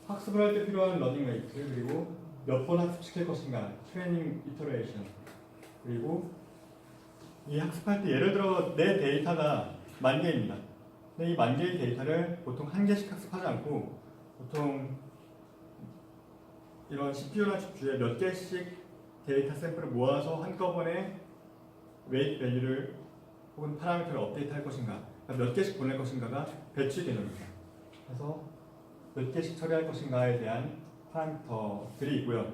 학습을 할 때 필요한 러닝 웨이트, 그리고 몇 번 학습시킬 것인가, 트레이닝 이터레이션, 그리고 이 학습할 때 예를 들어 내 데이터가 10,000개입니다. 근데 이 10,000개의 데이터를 보통 한 개씩 학습하지 않고 보통 이런 CPU나 GPU에 몇 개씩 데이터 샘플을 모아서 한꺼번에 웨이트 밸류를 혹은 파라미터를 업데이트할 것인가, 그러니까 몇 개씩 보낼 것인가가 배치 개념입니다. 그래서 몇 개씩 처리할 것인가에 대한 파라미터들이 있고요.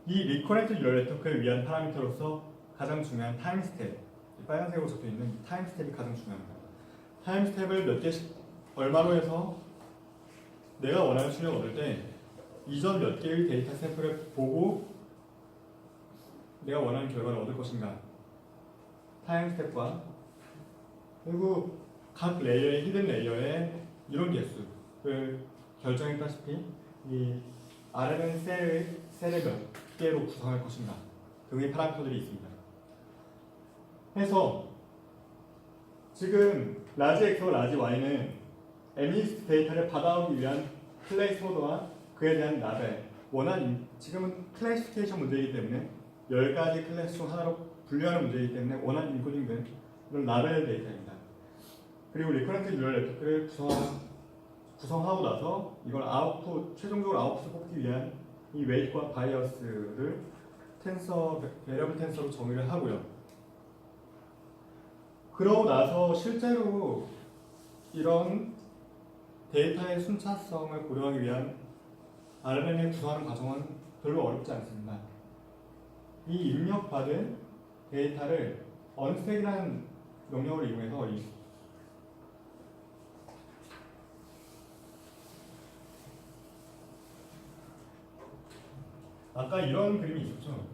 이 리커런트 뉴럴 네트워크를 위한 파라미터로서 가장 중요한 타임 스텝, 빨간색으로 적혀 있는 이 타임 스텝이 가장 중요합니다. 타임 스텝을 몇 개씩 얼마로 해서 내가 원하는 출력을 얻을 때 이전 몇 개의 데이터 샘플을 보고 내가 원하는 결과를 얻을 것인가, 타임 스텝과 그리고 각 레이어의 히든 레이어의 이론 개수를 결정했다시피 이 RNN 셀을 몇 개로 구성할 것인가 등의 파라미터들이 있습니다. 해서 지금 라지 X와 라지 Y는 앱리스트 데이터를 받아오기 위한 플레이스홀더와 그에 대한 라벨, 지금은 클래시피케이션 문제이기 때문에 10가지 클래스 중 하나로 분류하는 문제이기 때문에 원한 인코딩된 이런 라벨 데이터입니다. 그리고 리커런트 뉴럴 네트워크를 구성하고 나서 이걸 최종적으로 아웃풋을 뽑기 위한 이 웨이트과 바이어스를 베리어블 텐서로 정의를 하고요. 그러고 나서 실제로 이런 데이터의 순차성을 고려하기 위한 RNN을 구성하는 과정은 별로 어렵지 않습니다. 이 입력받은 데이터를 언스택이라는 명령어를 이용해서 아까 이런 그림이 있었죠.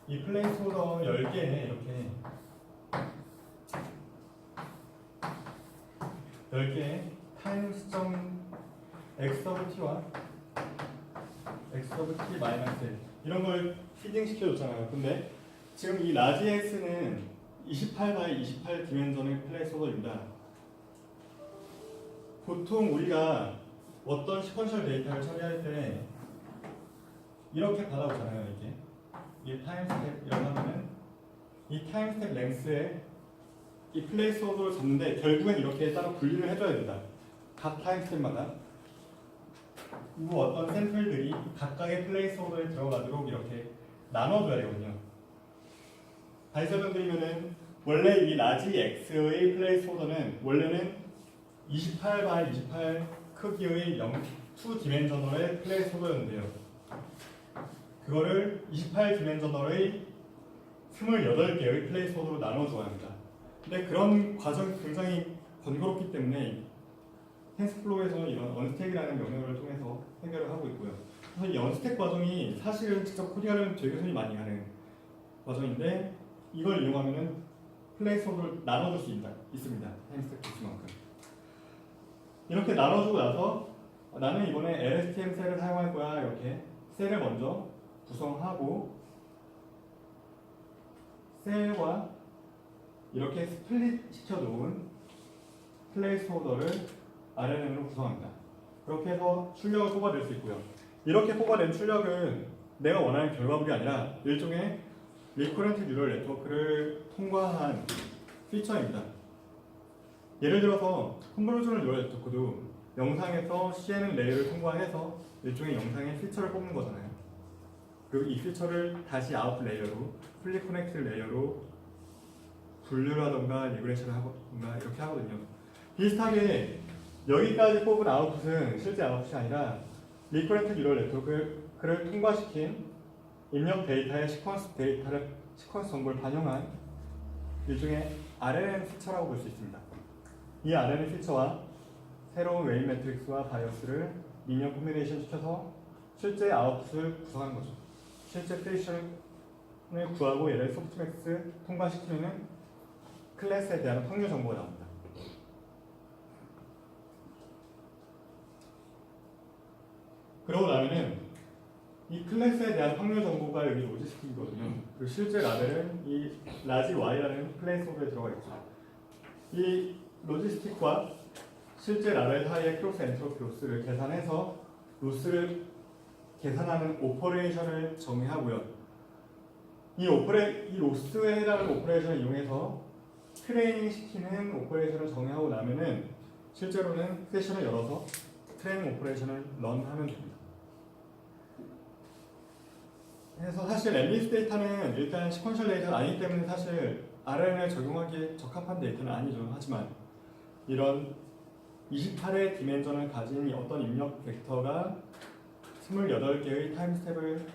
이 플레이스홀더 10개에 이렇게 10개의 타임 시점 x of t와 x of t 마이너스 1 이런 걸 피딩 시켜줬잖아요. 근데 지금 이 라지 S는 28x28 디멘전의 플레이스홀더입니다. 보통 우리가 어떤 시퀀셜 데이터를 처리할 때 이렇게 받아오잖아요. 이게. 이 타임 스텝 이라고 하면은 이 타임 스텝 랭스에 이 플레이스 오더를 잡는데 결국엔 이렇게 따로 분리를 해줘야 된다. 각 타임스텝마다 그리고 어떤 샘플들이 각각의 플레이스 오더에 들어가도록 이렇게 나눠줘야 되거든요. 다시 설명드리면은 원래 이 라지 X의 플레이스 오더는 원래는 28x28 크기의 2디멘셔널의 플레이스 오더였는데요. 그거를 28디멘셔널의 28개의 플레이스 오더로 나눠줘야 합니다. 근데 그런 과정이 굉장히 번거롭기 때문에 텐스플로우에서는 이런 언스택이라는 명령어를 통해서 해결을 하고 있고요. 그래서 이 언스택 과정이 사실은 직접 코딩하려면 되게 손이 많이 가는 과정인데 이걸 이용하면은 플레이스 오더를 나눠줄 수 있습니다. 타임스택 개수만큼. 이렇게 나눠주고 나서 나는 이번에 LSTM 셀을 사용할 거야. 이렇게 셀을 먼저 구성하고 셀과 이렇게 스플릿 시켜놓은 플레이스 오더를 RNN으로 구성합니다. 그렇게 해서 출력을 뽑아낼 수 있고요. 이렇게 뽑아낸 출력은 내가 원하는 결과물이 아니라 일종의 리커런트 뉴럴 네트워크를 통과한 피처입니다. 예를 들어서 컨볼루셔널 뉴럴 네트워크도 영상에서 CNN 레이어를 통과해서 일종의 영상의 피처를 뽑는 거잖아요. 그리고 이 피처를 다시 아웃 레이어로 플리 커넥트 레이어로 분류를 하던가 리그레이션을 하던가 이렇게 하거든요. 비슷하게 여기까지 뽑은 아웃풋은 실제 아웃풋이 아니라 리커런트 뉴럴 네트워크를 통과시킨 입력 데이터의 시퀀스 정보를 반영한 일종의 RNN 피처라고 볼 수 있습니다. 이 RNN 피처와 새로운 웨인 매트릭스와 바이어스를 리니어 콤비네이션 시켜서 실제 아웃풋을 구성한 거죠. 실제 플레이션을 구하고 얘를 소프트맥스 통과시키면 클래스에 대한 확률 정보가 나옵니다. 그러고 나면은 이 클래스에 대한 확률 정보가 여기 로지스틱이거든요. 그리고 실제 라벨은 이 라지 Y라는 플레이스 오더에 들어가 있죠. 이 로지스틱과 실제 라벨 사이의 크로스 엔트로피 로스를 계산해서 로스를 계산하는 오퍼레이션을 정의하고요. 이 로스에 해당하는 오퍼레이션을 이용해서 트레이닝 시키는 오퍼레이션을 정의하고 나면은 실제로는 세션을 열어서 트레이닝 오퍼레이션을 런하면 됩니다. 그래서 사실 엠비스 데이터는 일단 시퀀셜 데이터가 아니기 때문에 사실 RNN을 적용하기에 적합한 데이터는 아니죠. 하지만 이런 28의 디멘전을 가진 어떤 입력 벡터가 28개의 타임 스텝을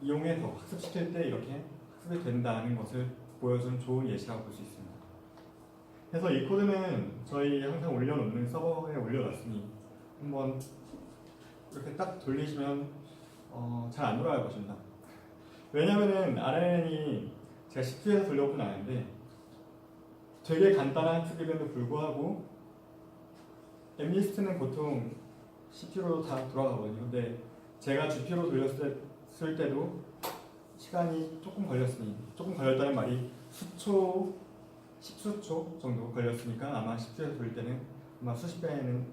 이용해서 학습시킬 때 이렇게 학습이 된다는 것을 보여준 좋은 예시라고 볼 수 있습니다. 그래서 이 코드는 저희 항상 올려놓는 서버에 올려놨으니 한번 이렇게 딱 돌리시면 잘 안 돌아갈 것입니다. 왜냐면은 RNN이 제가 CPU에서 돌려보진 않았는데 되게 간단한 학습임에도 불구하고 엠리스트는 보통 CPU로 다 돌아가거든요. 근데 제가 GPU로 돌렸을 때도 시간이 조금 걸렸다는 말이 수초, 십수초 정도 걸렸으니까 아마 CPU에서 돌릴 때는 아마 십수배는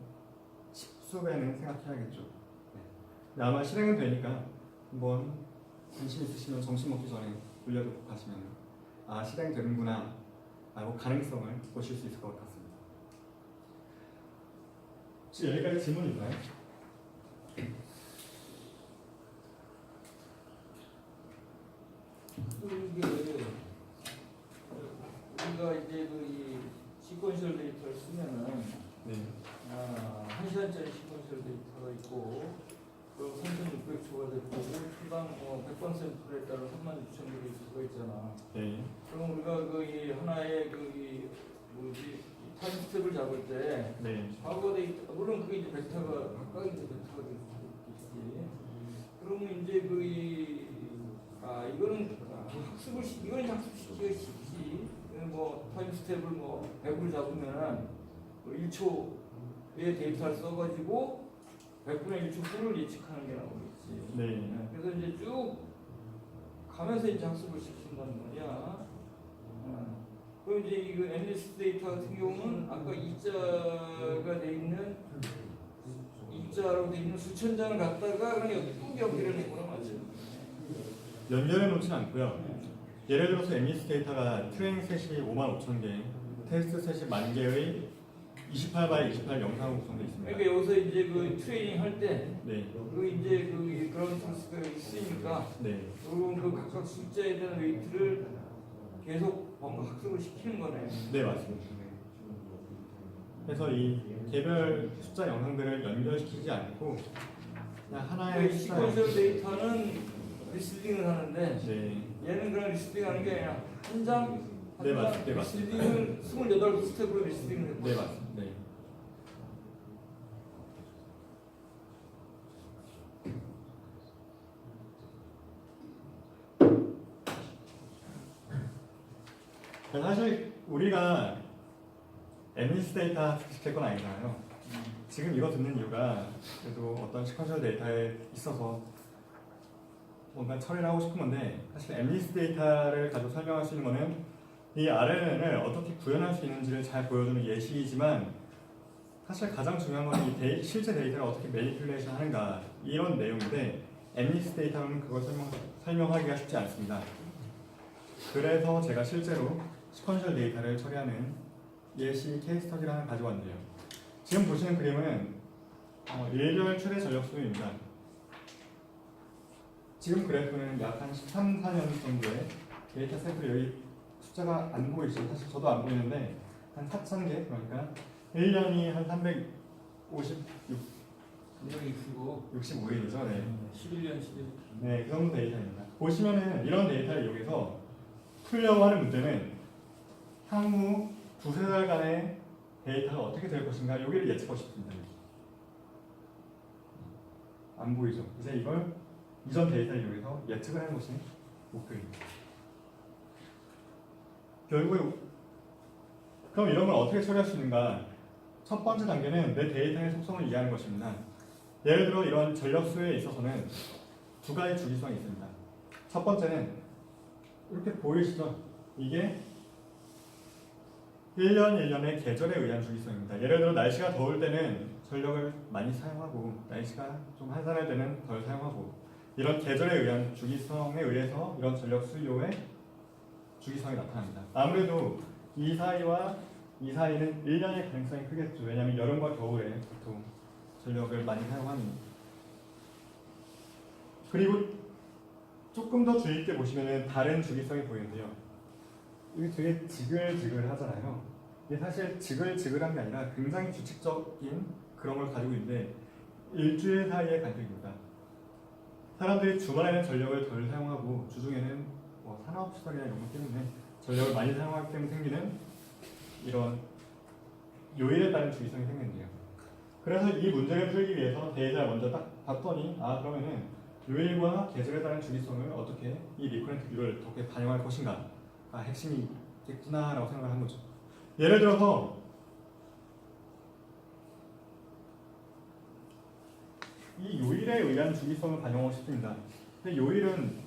생각해야겠죠. 네. 근데 아마 실행은 되니까 한번 관심 있으시면 점심 먹기 전에 돌려두고 가시면 아 실행되는구나 라고 가능성을 보실 수 있을 것 같습니다. 혹시 여기까지 질문 있나요? 이게 우리가 이제 이 시퀀셜 데이터를 쓰면은 네. 1시간짜리 시퀀셜 데이터가 있고 그 3,600초가 됐고 초당 100번 샘플에 따라 36,000개 데이터가 있잖아. 네. 그럼 우리가 이 하나의 타임 스텝을 잡을 때 네. 과거 데이터 물론 그게 이제 벡터가 각각 이제 벡터가 될 수 있겠지. 그러면 이제 이거는 학습시키기가 쉽지. 타임 스텝을 100을 잡으면 1초의 데이터를 써가지고 100분의 1초 후를 예측하는 게 나오겠지. 네. 그래서 이제 쭉 가면서 이제 학습을 시킨다는 거야. 그럼 이제 이거 엠리스 데이터 같은 경우는 아까 이자가 돼 있는 이자로 돼 있는 수천 장을 갖다가 그냥 쭉 연결해내거나 맞죠. 연결해 놓진 않고요. 예를 들어서 엠리스 데이터가 트레이닝 셋이 55,000개, 테스트 셋이 만 개의 28x28 영상으로 구성되어 있습니다. 그러니까 여기서 이제 그 트레이닝 할 때 네, 그 이제 그 그런 소스가 있으니까 네, 그런 그 각각 숫자에 대한 웨이트를 계속 뭔가 학습을 시키는 거네. 네 맞습니다. 그래서 이 개별 숫자 영상들을 연결시키지 않고 그냥 하나의 그 숫자 시퀀셜 데이터는 리스닝을 하는데 네, 얘는 그냥 리스닝 하는 게 아니라 한 장, 네, 맞습니다. 네, 리스닝을 28스텝으로 리스닝을 했고 네 맞습니다. 네. 사실 우리가 MNIST 데이터 학습시킬 건 아니잖아요. 지금 이거 듣는 이유가 그래도 어떤 시퀀셜 데이터에 있어서 뭔가 처리를 하고 싶은 건데 사실 MNIST 데이터를 가지고 설명할 수 있는 거는 이 RNN을 어떻게 구현할 수 있는지를 잘 보여주는 예시이지만 사실 가장 중요한 건 이 실제 데이터를 어떻게 매니플레이션 하는가 이런 내용인데 MNIST 데이터는 그걸 설명하기가 쉽지 않습니다. 그래서 제가 실제로 시퀀셜 데이터를 처리하는 예시 케이스 스터디를 하나 가져왔는데요. 지금 보시는 그림은 일별 최대 전력수입니다. 지금 그래프는 약 한 13, 14년 정도의 데이터 샘플 여기 숫자가 안 보이시죠? 사실 저도 안 보이는데 한 4,000개 그러니까 1년이 한 356, 65일이죠. 네. 11년 11년 네, 그 정도 데이터입니다. 보시면은 이런 데이터를 이용해서 풀려고 하는 문제는 향후 두세 달간의 데이터가 어떻게 될 것인가 여기를 예측하고 싶습니다. 안 보이죠? 이제 이걸 이전 데이터를 이용해서 예측을 하는 것이 목표입니다. 결국에 그럼 이런 걸 어떻게 처리할 수 있는가? 첫 번째 단계는 내 데이터의 속성을 이해하는 것입니다. 예를 들어 이런 전력수에 있어서는 두 가지 주기성이 있습니다. 첫 번째는 이렇게 보이시죠? 이게 1년 1년의 계절에 의한 주기성입니다. 예를 들어 날씨가 더울 때는 전력을 많이 사용하고 날씨가 좀 한산할 때는 덜 사용하고 이런 계절에 의한 주기성에 의해서 이런 전력 수요의 주기성이 나타납니다. 아무래도 이 사이는 1년의 가능성이 크겠죠. 왜냐하면 여름과 겨울에 보통 전력을 많이 사용합니다. 그리고 조금 더 주의 있게 보시면 다른 주기성이 보이는데요. 이게 되게 지글지글 하잖아요. 이게 사실 지글지글한 게 아니라 굉장히 규칙적인 그런 걸 가지고 있는데 일주일 사이의 간격입니다. 사람들이 주말에는 전력을 덜 사용하고 주중에는 산업시설이나 이런 것 때문에 전력을 많이 사용하기 때문에 생기는 이런 요일에 따른 주기성이 생기는데요. 그래서 이 문제를 풀기 위해서 데이터를 먼저 딱 봤더니 그러면은 요일과 계절에 따른 주기성을 어떻게 이 리커런트 뷰를 어떻게 반영할 것인가 핵심이겠구나라고 생각을 한 거죠. 예를 들어서 이 요일에 의한 주기성을 반영하고 싶습니다. 근데 요일은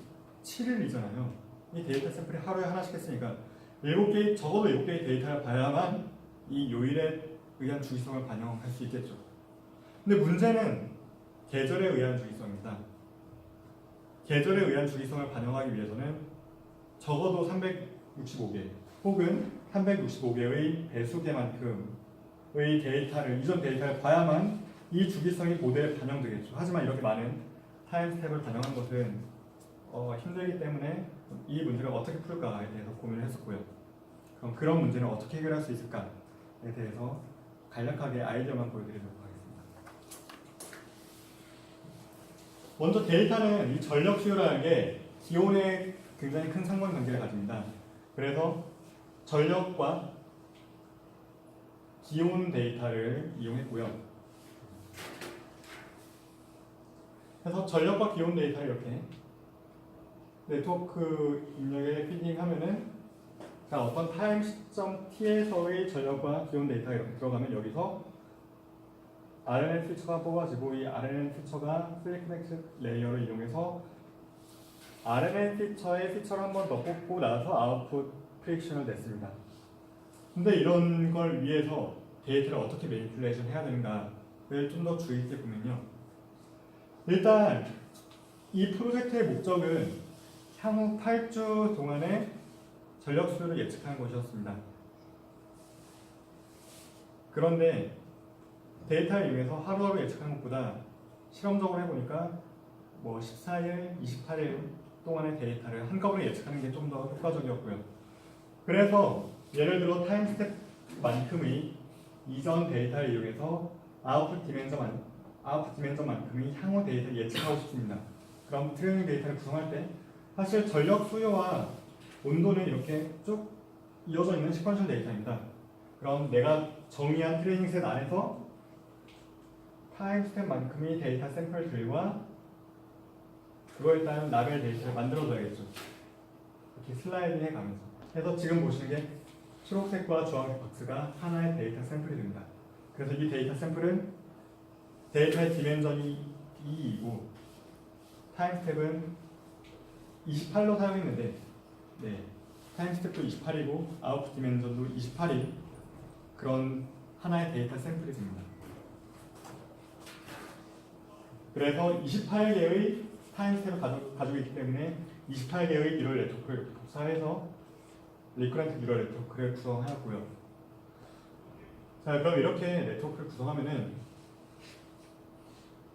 7일이잖아요. 이 데이터 샘플이 하루에 하나씩 했으니까 7개, 적어도 7개의 데이터를 봐야만 이 요일에 의한 주기성을 반영할 수 있겠죠. 근데 문제는 계절에 의한 주기성입니다. 계절에 의한 주기성을 반영하기 위해서는 적어도 365개 혹은 365개의 배수개만큼의 데이터를 이전 데이터를 봐야만 이 주기성이 모델에 반영되겠죠. 하지만 이렇게 많은 타임 스텝을 반영한 것은 힘들기 때문에 이 문제를 어떻게 풀까에 대해서 고민을 했었고요. 그럼 그런 문제는 어떻게 해결할 수 있을까에 대해서 간략하게 아이디어만 보여드리도록 하겠습니다. 먼저 데이터는 이 전력 수요라는 게 기온에 굉장히 큰 상관관계를 가집니다. 그래서 전력과 기온 데이터를 이용했고요. 그래서 전력과 기온 데이터를 이렇게 네트워크 입력에 피딩하면은 어떤 타임 시점 t에서의 전력과 기온 데이터가 이렇게 들어가면 여기서 RNN 피처가 뽑아지고 이 RNN 피처가 시리코넥스 레이어를 이용해서 RNN 피처의 피처를 한 번 더 뽑고 나서 아웃풋 프릭션을 냈습니다. 근데 이런 걸 위해서 데이터를 어떻게 매니플레이션 해야 되는가를 좀 더 주의 있게 보면요. 일단 이 프로젝트의 목적은 향후 8주 동안의 전력 수요를 예측하는 것이었습니다. 그런데 데이터를 이용해서 하루하루 예측하는 것보다 실험적으로 해보니까 뭐 14일, 28일 동안의 데이터를 한꺼번에 예측하는 게 좀 더 효과적이었고요. 그래서 예를 들어 타임 스텝만큼의 이전 데이터를 이용해서 아웃풋 디멘전만큼의 향후 데이터를 예측하고 싶습니다. 그럼 트레이닝 데이터를 구성할 때 사실 전력 수요와 온도는 이렇게 쭉 이어져 있는 시퀀셜 데이터입니다. 그럼 내가 정의한 트레이닝 셋 안에서 타임 스텝만큼의 데이터 샘플들과 그거에 따른 라벨 데이터를 만들어줘야겠죠. 이렇게 슬라이딩 해가면서. 그래서 지금 보시는 게 초록색과 주황색 박스가 하나의 데이터 샘플이 됩니다. 그래서 이 데이터 샘플은 데이터의 디멘전이 2이고 타임 스텝은 28로 사용했는데 타임 스텝도 28이고 아웃풋 디멘전도 28인 그런 하나의 데이터 샘플이 됩니다. 그래서 28개의 타임 스텝을 가지고 있기 때문에 28개의 뉴럴 네트워크를 복사해서 리커런트 뉴럴 네트워크를 구성하였고요. 자, 그럼 이렇게 네트워크를 구성하면은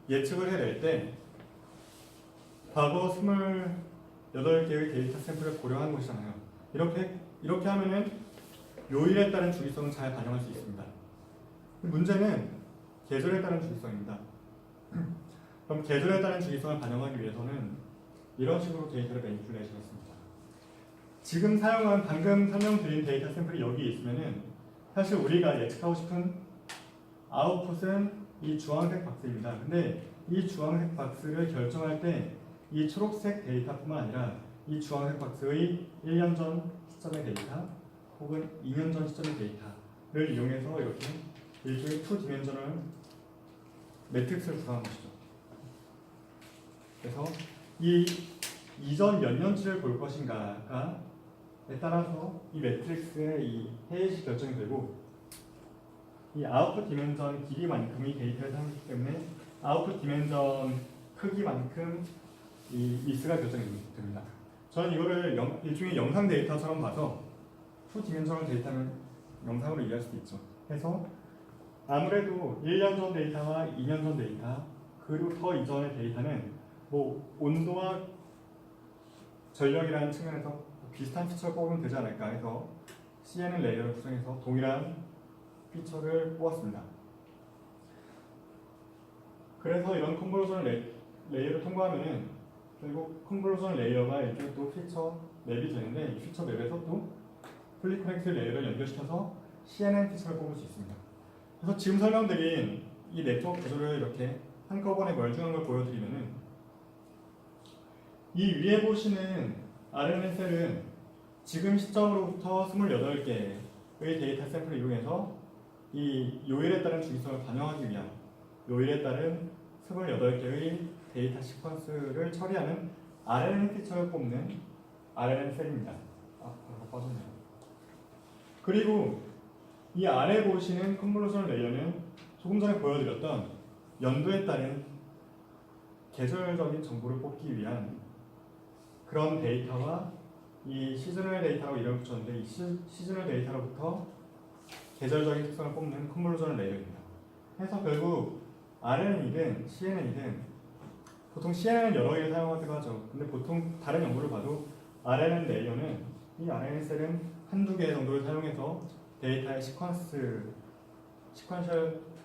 예측을 해낼 때 과거 28개의 데이터 샘플을 고려한 것이잖아요. 이렇게 하면은 요일에 따른 주기성을 잘 반영할 수 있습니다. 문제는 계절에 따른 주기성입니다. 그럼 계절에 따른 주기성을 반영하기 위해서는 이런 식으로 데이터를 매니플레이션했습니다. 지금 사용한 방금 설명드린 데이터 샘플이 여기 있으면은 사실 우리가 예측하고 싶은 아웃풋은 이 주황색 박스입니다. 근데 이 주황색 박스를 결정할 때 이 초록색 데이터뿐만 아니라 이 주황색 박스의 1년 전 시점의 데이터 혹은 2년 전 시점의 데이터를 이용해서 이렇게 일종의 2디멘셔널 매트릭스를 구성한 것이죠. 그래서 이 이전 몇 년치를 볼 것인가에 따라서 이 매트릭스의 이 해이시 결정이 되고 이 아웃풋 디멘전 길이만큼의 데이터를 사용했기 때문에 아웃풋 디멘전 크기만큼 이 미스가 결정이 됩니다. 저는 이거를 일종의 영상 데이터처럼 봐서 2디멘셔널 데이터는 영상으로 이해할 수도 있죠. 그래서 아무래도 1년 전 데이터와 2년 전 데이터 그리고 더 이전의 데이터는 뭐 온도와 전력이라는 측면에서 비슷한 피처를 뽑으면 되지 않을까 해서 CNN 레이어를 구성해서 동일한 피처를 뽑았습니다. 그래서 이런 컨볼루션 레이어를 통과하면은 결국 컨볼루션 레이어가 일종의 또 피처 맵이 되는데 이 피처 맵에서 또 풀리 커넥트 레이어를 연결시켜서 CNN 피처를 뽑을 수 있습니다. 그래서 지금 설명드린 이 네트워크 구조를 이렇게 한꺼번에 멀쩡한 걸 보여드리면은 이 위에 보시는 RNA 셀은 지금 시점으로부터 28개의 데이터 샘플을 이용해서 이 요일에 따른 주기성을 반영하기 위한 요일에 따른 28개의 데이터 시퀀스를 처리하는 RNA 피처를 뽑는 RNA 셀입니다. 벌써 빠졌네요. 그리고 이 아래 보시는 컨볼루션 레이어는 조금 전에 보여드렸던 연도에 따른 계절적인 정보를 뽑기 위한 그런 데이터와 이 시즈널 데이터라고 이름을 붙였는데 이 시즈널 데이터로부터 계절적인 특성을 뽑는 컨볼루션 레이어입니다. 그래서 결국 RNN이든 CNN이든 보통 CNN은 여러 개를 사용하기도 하죠. 근데 보통 다른 연구를 봐도 RNN 레이어는 이 RNN 셀은 한두 개 정도를 사용해서 데이터의 시퀀셜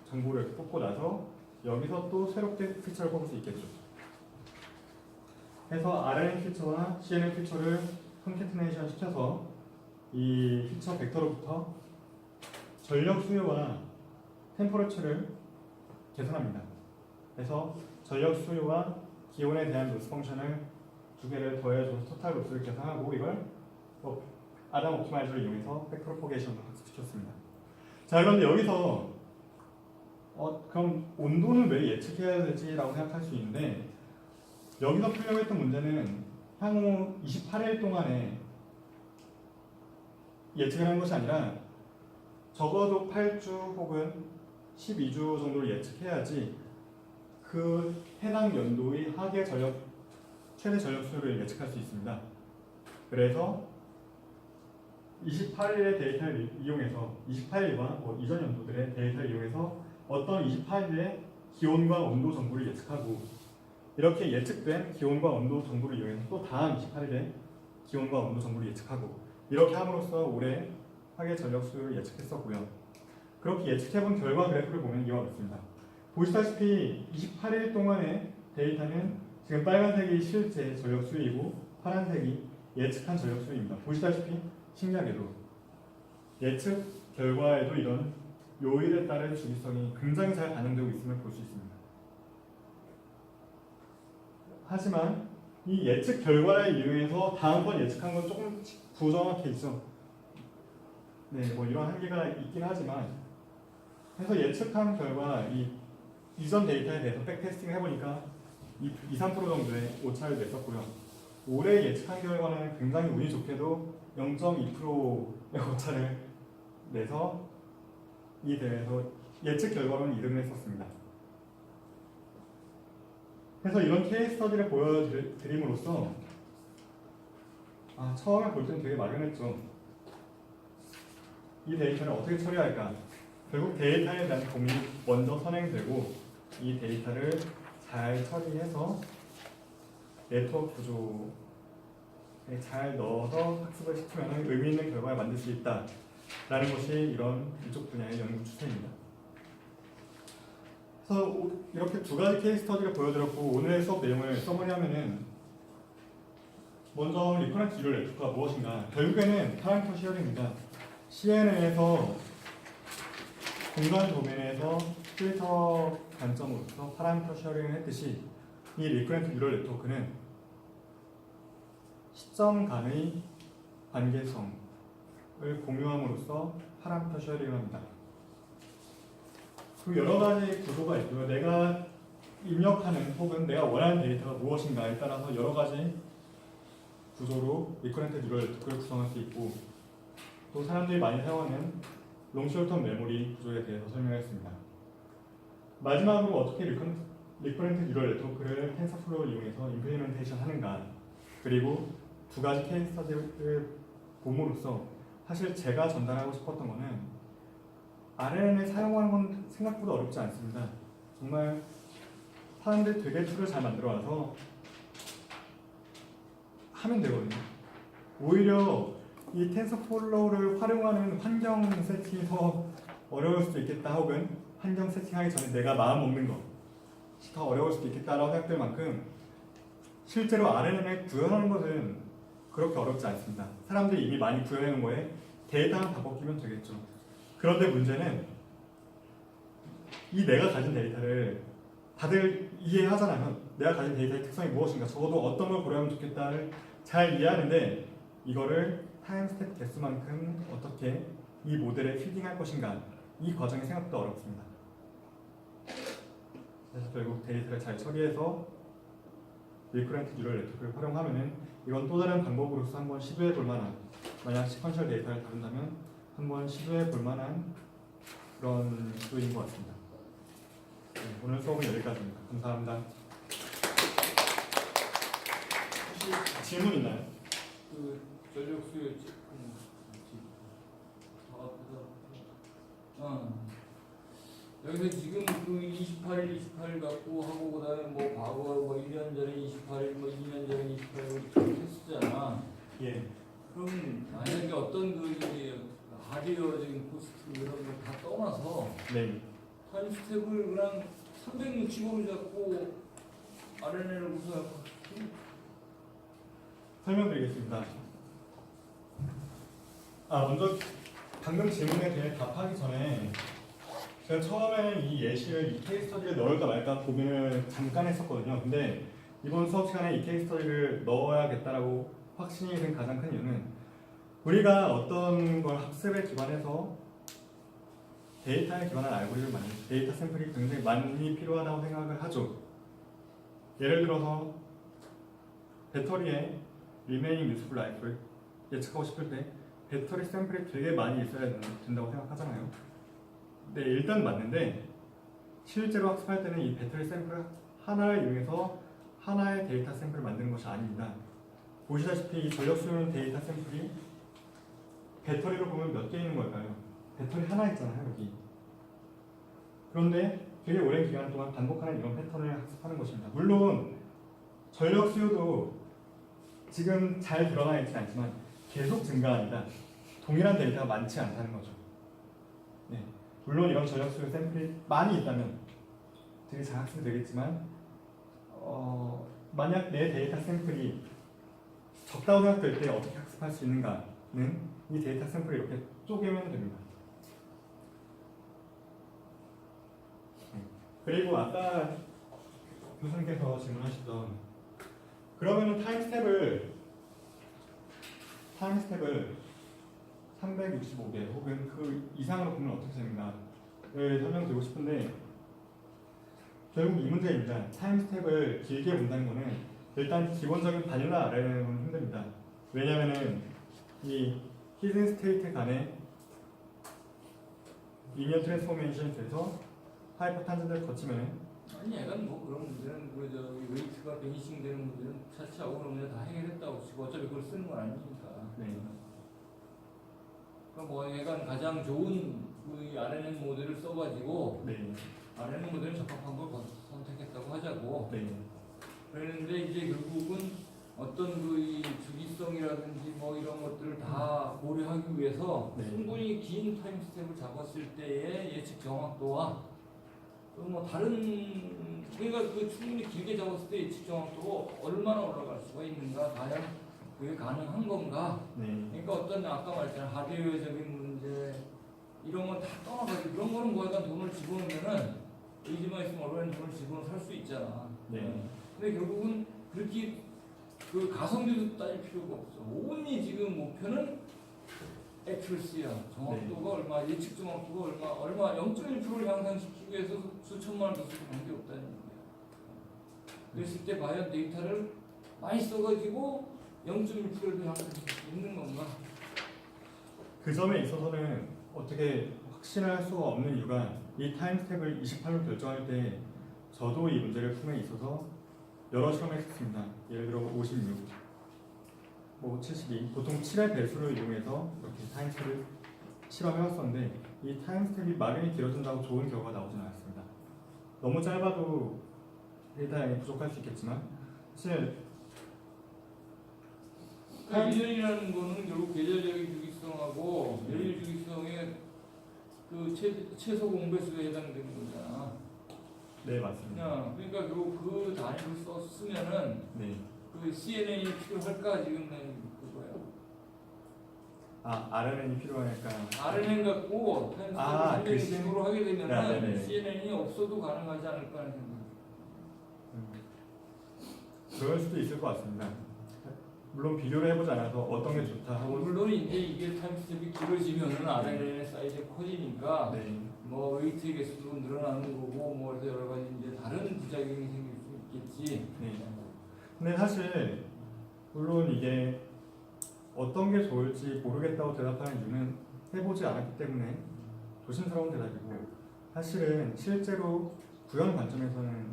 정보를 뽑고 나서 여기서 또 새롭게 피처를 뽑을 수 있겠죠. 그래서 RNN 피처와 CNN 피처를 컨캐트네이션 시켜서 이 피처 벡터로부터 전력 수요와 템퍼러처를 계산합니다. 그래서 전력 수요와 기온에 대한 로스 펑션을 두 개를 더해줘서 토탈 로스를 계산하고 이걸 아담 옵티마이저를 이용해서 백프로포게이션으로 학습시켰습니다. 자, 그런데 여기서 그럼 온도는 왜 예측해야 되지라고 생각할 수 있는데 여기서 풀려고 했던 문제는 향후 28일 동안에 예측을 하는 것이 아니라 적어도 8주 혹은 12주 정도를 예측해야지 그 해당 연도의 하계 최대 전력 수요를 예측할 수 있습니다. 그래서 28일의 데이터를 이용해서 28일과 뭐 이전 연도들의 데이터를 이용해서 어떤 28일의 기온과 온도 정보를 예측하고 이렇게 예측된 기온과 온도 정보를 이용해서 또 다음 28일의 기온과 온도 정보를 예측하고 이렇게 함으로써 올해 화계 전력수를 예측했었고요. 그렇게 예측해본 결과 그래프를 보면 이와 같습니다. 보시다시피 28일 동안의 데이터는 지금 빨간색이 실제 전력수이고 파란색이 예측한 전력수입니다. 보시다시피 신기하게도 예측 결과에도 이런 요일에 따른 주기성이 굉장히 잘 반영되고 있음을 볼 수 있습니다. 하지만 이 예측 결과를 이용해서 다음번 예측한 건 조금 부정확해지죠. 네, 뭐 이런 한계가 있긴 하지만 해서 예측한 결과 이 이전 데이터에 대해서 백테스팅 해보니까 2, 3% 정도의 오차를 냈었고요. 올해 예측한 결과는 굉장히 운이 좋게도 0.2%의 오차를 내서 이 대회에서 예측 결과로는 2등을 했었습니다. 그래서 이런 케이스 스터디를 보여드림으로써 처음에 볼 때는 되게 막연했죠. 이 데이터를 어떻게 처리할까? 결국 데이터에 대한 고민이 먼저 선행되고 이 데이터를 잘 처리해서 네트워크 구조에 잘 넣어서 학습을 시키면 의미 있는 결과를 만들 수 있다라는 것이 이쪽 분야의 연구 추세입니다. 그래서 이렇게 두 가지 케이스 스터디를 보여드렸고 오늘의 수업 내용을 서머리하면은 먼저 리커런트 뉴럴 네트워크가 무엇인가? 결국에는 타임 터시어링입니다. CNN에서 공간 도면에서 필터 관점으로서 파라미터 쉐어링을 했듯이 이 리커런트 뉴럴 네트워크는 시점 간의 관계성을 공유함으로써 파라미터 쉐어링을 합니다. 그 여러 가지 구조가 있고요. 내가 입력하는 혹은 내가 원하는 데이터가 무엇인가에 따라서 여러 가지 구조로 리커런트 뉴럴 네트워크를 구성할 수 있고 또 사람들이 많이 사용하는 롱쇼텀 메모리 구조에 대해서 설명했습니다. 마지막으로 어떻게 리커런트 뉴럴 네트워크를 텐서플로우를 이용해서 임플리멘테이션 하는가 그리고 두 가지 케이스 스터디를 봄으로써 사실 제가 전달하고 싶었던 거는 RNN을 사용하는 건 생각보다 어렵지 않습니다. 정말 사람들이 되게 툴을 잘 만들어와서 하면 되거든요. 오히려 이 텐서플로우를 활용하는 환경 세팅이 더 어려울 수도 있겠다 혹은 환경 세팅하기 전에 내가 마음 먹는 것이 더 어려울 수도 있겠다라고 생각될 만큼 실제로 RNN을 구현하는 것은 그렇게 어렵지 않습니다. 사람들이 이미 많이 구현해놓은 거에 데이터만 바꿔끼면 되겠죠. 그런데 문제는 이 내가 가진 데이터를 다들 이해하잖아요. 내가 가진 데이터의 특성이 무엇인가 적어도 어떤 걸 고려하면 좋겠다를 잘 이해하는데 이거를 타임 스텝 개수만큼 어떻게 이 모델에 피딩할 것인가 이 과정이 생각보다 어렵습니다. 그래서 결국 데이터를 잘 처리해서 리커런트 뉴럴 네트워크를 활용하면은 이건 또 다른 방법으로서 한번 시도해 볼 만한 만약 시퀀셜 데이터를 다룬다면 한번 시도해 볼 만한 그런 구조인 것 같습니다. 네, 오늘 수업은 여기까지입니다. 감사합니다. 혹시 질문 있나요? 그 전력수요 여기서 지금 그 28일 갖고 하고 그다음에 뭐 과거 뭐 1년 전에 28일 뭐 2년 전에 28일 그렇게 했었잖아. 예. 그럼 만약에 어떤 그 하드웨어적인 코스트 이런 걸 다 떠나서 네. 타임 스텝을 그냥 365로 잡고 RNN을 구성하고 설명드리겠습니다. 먼저 방금 질문에 대해 답하기 전에 제가 처음에는 이 예시를 이 케이스 스터디를 넣을까 말까 고민을 잠깐 했었거든요. 근데 이번 수업 시간에 이 케이스 스터디를 넣어야겠다라고 확신이 든 가장 큰 이유는 우리가 어떤 걸 학습에 기반해서 데이터에 기반한 알고리즘을 만든 데이터 샘플이 굉장히 많이 필요하다고 생각을 하죠. 예를 들어서 배터리의 리메이닝 유스풀 라이프를 예측하고 싶을 때 배터리 샘플이 되게 많이 있어야 된다고 생각하잖아요. 네, 일단 맞는데 실제로 학습할 때는 이 배터리 샘플 하나를 이용해서 하나의 데이터 샘플을 만드는 것이 아닙니다. 보시다시피 이 전력 수용 데이터 샘플이 배터리로 보면 몇 개 있는 걸까요? 배터리 하나 있잖아요, 여기. 그런데 되게 오랜 기간 동안 반복하는 이런 패턴을 학습하는 것입니다. 물론 전력 수요도 지금 잘 드러나 있지 않지만 계속 증가합니다. 동일한 데이터가 많지 않다는 거죠. 네. 물론 이런 전력 수요 샘플이 많이 있다면 되게 잘 학습이 되겠지만 만약 내 데이터 샘플이 적다고 생각될 때 어떻게 학습할 수 있는가는 이 데이터 샘플을 이렇게 쪼개면 됩니다. 그리고 아까 교수님께서 질문하셨던 그러면은 타임스텝을 365개 혹은 그 이상으로 보면 어떻게 됩니까? 를 설명드리고 싶은데 결국 이 문제입니다. 타임스텝을 길게 본다는 거는 일단 기본적인 바닐라 RNN은 힘듭니다. 왜냐하면은 이 히든 스테이트 간의 리니어 트랜스포메이션이 돼서 하이퍼 탄젠트를 거치면은 아니 약간 뭐 그런 문제는 그 저기 웨이트가 베니싱 되는 문제는 차치하고 그런 문제 다 해결했다고 치고 어차피 그걸 쓰는 건 아니니까. 네. 그럼 뭐 약간 가장 좋은 그 RNN 모델을 써가지고 네. RNN 모델에 적합한 걸 선택했다고 하자고. 네. 그랬는데 이제 결국은 어떤 그 이 주기성이라든지 뭐 이런 것들을 다 고려하기 위해서 네. 충분히 긴 타임 스텝을 잡았을 때의 예측 정확도와 또 뭐 다른 그러니까 그 충분히 길게 잡았을 때 예측 정확도가 얼마나 올라갈 수가 있는가 과연 그게 가능한 건가 네. 그러니까 어떤 아까 말했잖아 하드웨어적인 문제 이런 건 다 떠나가지고 그런 거는 뭐 약간 돈을 집어넣으면은 의지만 있으면 얼마나 돈을 집어넣어 살 수 있잖아. 네. 근데 결국은 그렇게 그 가성비도 따질 필요가 없어. 온리 지금 목표는 액큐러시야. 정확도가 얼마, 예측 정확도가 얼마 0.1%를 향상시키기 위해서 수천만 원 더 쓰고 관계 없다는 얘기야. 그랬을 때 과연 데이터를 많이 써가지고 0.1%를 향상시킬 수 있는 건가? 그 점에 있어서는 어떻게 확신할 수가 없는 이유가 이 타임스텝을 28로 결정할 때 저도 이 문제를 품에 있어서 여러 실험을 했습니다. 예를 들어 56, 뭐 72, 보통 7의 배수를 이용해서 이렇게 타임스텝을 실험해왔었는데 이 타임스텝이 막연히 길어진다고 좋은 결과가 나오진 않았습니다. 너무 짧아도 데이터량이 부족할 수 있겠지만 사실 그러니까 1년이라는 거는 결국 계절적인 주기성하고 연일 주기성의 그 최소 공배수에 해당되는 거잖아. 네 맞습니다. 그러니까 결국 그 단위를 썼으면은 네. 그 CNN이 필요할까 지금 그거야. 아 RNN이 필요하니까 RNN 갖고 아, 타임스텝을 그 식으로 하게 되면은 네네네. CNN이 없어도 가능하지 않을까 하는 생각. 그럴 수도 있을 것 같습니다. 물론 비교를 해보지 않아서 어떤 게 좋다 하고 물론 이제 이게 타임스텝이 길어지면은 RNN의 사이즈가 커지니까 네. 뭐 웨이트의 개수도 늘어나는 거고 뭐 그래서 여러 가지 이제 다른 부작용이 생길 수 있겠지. 네. 근데 사실 물론 이게 어떤 게 좋을지 모르겠다고 대답하는 이유는 해보지 않았기 때문에 조심스러운 대답이고 사실은 실제로 구현 관점에서는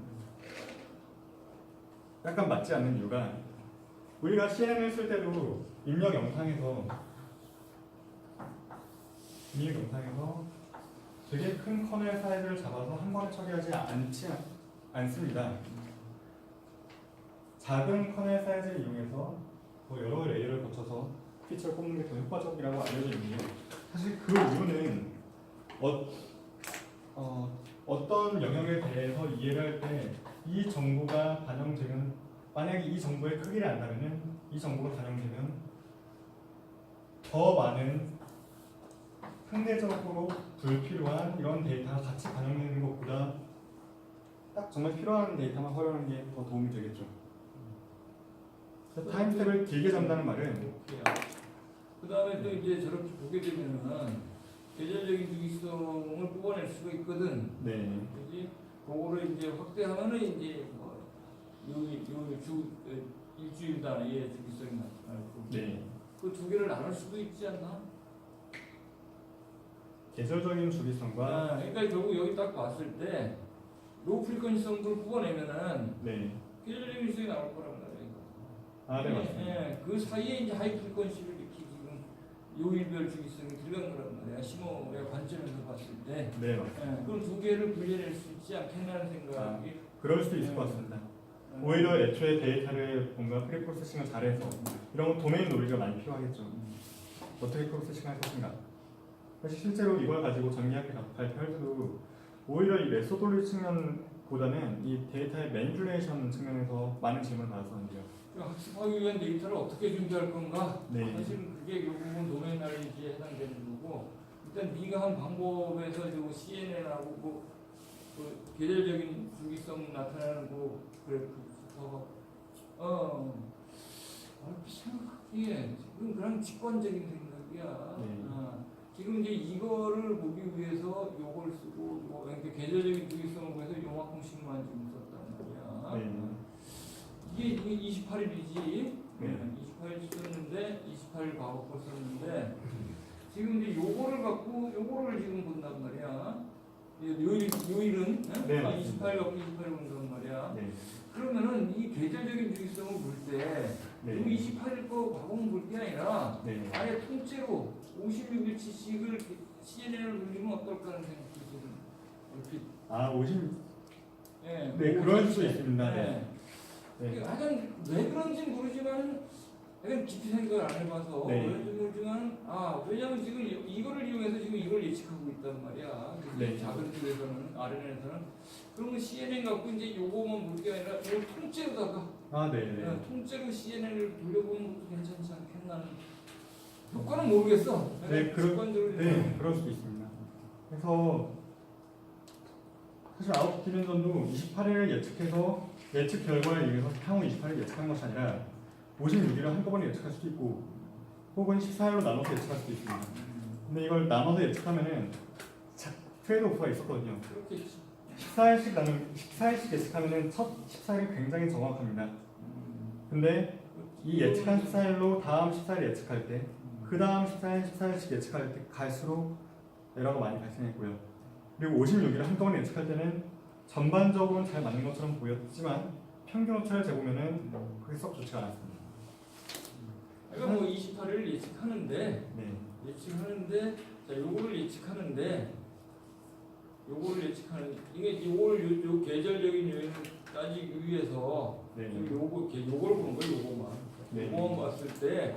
약간 맞지 않는 이유가 우리가 CNN을 쓸 때도 입력 영상에서 되게 큰 커널 사이즈를 잡아서 한 번에 처리하지 않습니다. 작은 커널 사이즈를 이용해서 뭐 여러 레이어를 거쳐서 피처를 뽑는 게 더 효과적이라고 알려져 있는데 사실 그 이유는 어떤 영역에 대해서 이해를 할 때 이 정보가 반영되면 만약에 이 정보의 크기를 안다면 이 정보가 반영되면 더 많은 상대적으로 불필요한 이런 데이터가 같이 반영되는 것보다 딱 정말 필요한 데이터만 활용하는 게 더 도움이 되겠죠. 타임스텝을 길게 잡는다는 말은 그 다음에 또 이제 저렇게 보게 되면은 계절적인 주기성을 뽑아낼 수가 있거든. 네. 그지? 그거를 이제 확대하면은 이제 뭐 일주일 단위의 주기성이 나타나고. 네. 그 두 개를 나눌 수도 있지 않나? 계절적인 주기성과 그러니까 결국 여기 딱 봤을 때 로우 프리퀀시성을 뽑아내면은 네. 계절적인 주기성이 나올 거란 말이야. 아, 네 맞습니다. 그 사이에 이제 하이 프리퀀시를 이렇게 지금 요일별 주기성이 들어간 거란 말이야. 심호의 관점에서 봤을 때. 네, 맞습니다. 예, 그럼 두 개를 분리해낼 수 있지 않겠냐는 생각이. 그럴 수도 있을 것 같습니다. 오히려 애초에 데이터를 뭔가 프리프로세싱을 잘해서 이런 도메인 논리가 많이 필요하겠죠. 어떻게 프로세싱할 것인가. 사실 실제로 이걸 가지고 전기학회 발표할 때도 오히려 이 메소돌리 측면보다는 이 데이터의 매니플레이션 측면에서 많은 질문을 받았었는데요. 학습하기 위한 데이터를 어떻게 준비할 건가? 네. 사실은 그게 결국은 도메인 알리지에 해당되는 거고, 일단 네가 한 방법에서 요 CNN하고 그 계절적인 주기성 나타나는 그 그래프부터 생각하기에 지금 그냥 직관적인 생각이야. 네. 지금 이제 이거를 보기 위해서 요걸 쓰고 그러니까 계절적인 주기성을 위해서 요만큼씩만 지금 썼단 말이야. 네. 이게 28일이지. 네. 28일 썼는데 28일 과거 걸 썼는데 지금 이제 요거를 갖고 요거를 지금 본단 말이야. 요일은 네, 맞습니다. 28일 갖고 28일 본단 말이야. 네. 그러면은 이 계절적인 주기성을 볼 때 네. 요 28일 거 과거만 볼 게 아니라 네. 아예 통째로 56일치씩을 CNN을 돌리면 어떨까 하는 생각이 지금 얼핏. 아, 50. 네, 네, 그럴 수도 있습니다. 네. 네. 하여간 왜 그런지 모르지만 약간 깊이 생각을 안 해봐서 네. 왜 그런지 모르지만 왜냐면 지금 이거를 이용해서 지금 이걸 예측하고 있단 말이야. 그래서 네. 이 작은 쪽에서는 RNN에서는 그러면 CNN 갖고 이제 요거만 볼 게 아니라 이걸 통째로다가 아, 네. 통째로 CNN을 돌려보는 것도 괜찮지 않겠나. 효과는 모르겠어. 네, 직관적으로 네, 그럴 수도 있습니다. 그래서 사실 아웃 디멘전도 28일을 예측해서 예측 결과에 의해서 향후 28일 예측한 것이 아니라 56일을 한꺼번에 예측할 수도 있고 혹은 14일로 나눠서 예측할 수도 있습니다. 근데 이걸 나눠서 예측하면은 트레이드오프가 있었거든요. 그렇겠지. 14일씩 예측하면은 첫 14일이 굉장히 정확합니다. 근데 이 예측한 14일로 다음 14일 예측할 때 그 다음 14일씩 예측할 때 갈수록 에러가 많이 발생했고요. 그리고 56일을 한꺼번에 예측할 때는 전반적으로는 잘 맞는 것처럼 보였지만 평균 오차를 재보면은 그게 썩 좋지가 않았습니다. 그러니까 뭐 28일을 예측하는데 네. 예측하는데 자 요거를 예측하는데 이게 요걸 계절적인 요인을 따지기 위해서 네. 요걸 보는 거예요. 요거만 네. 요거만 봤을 때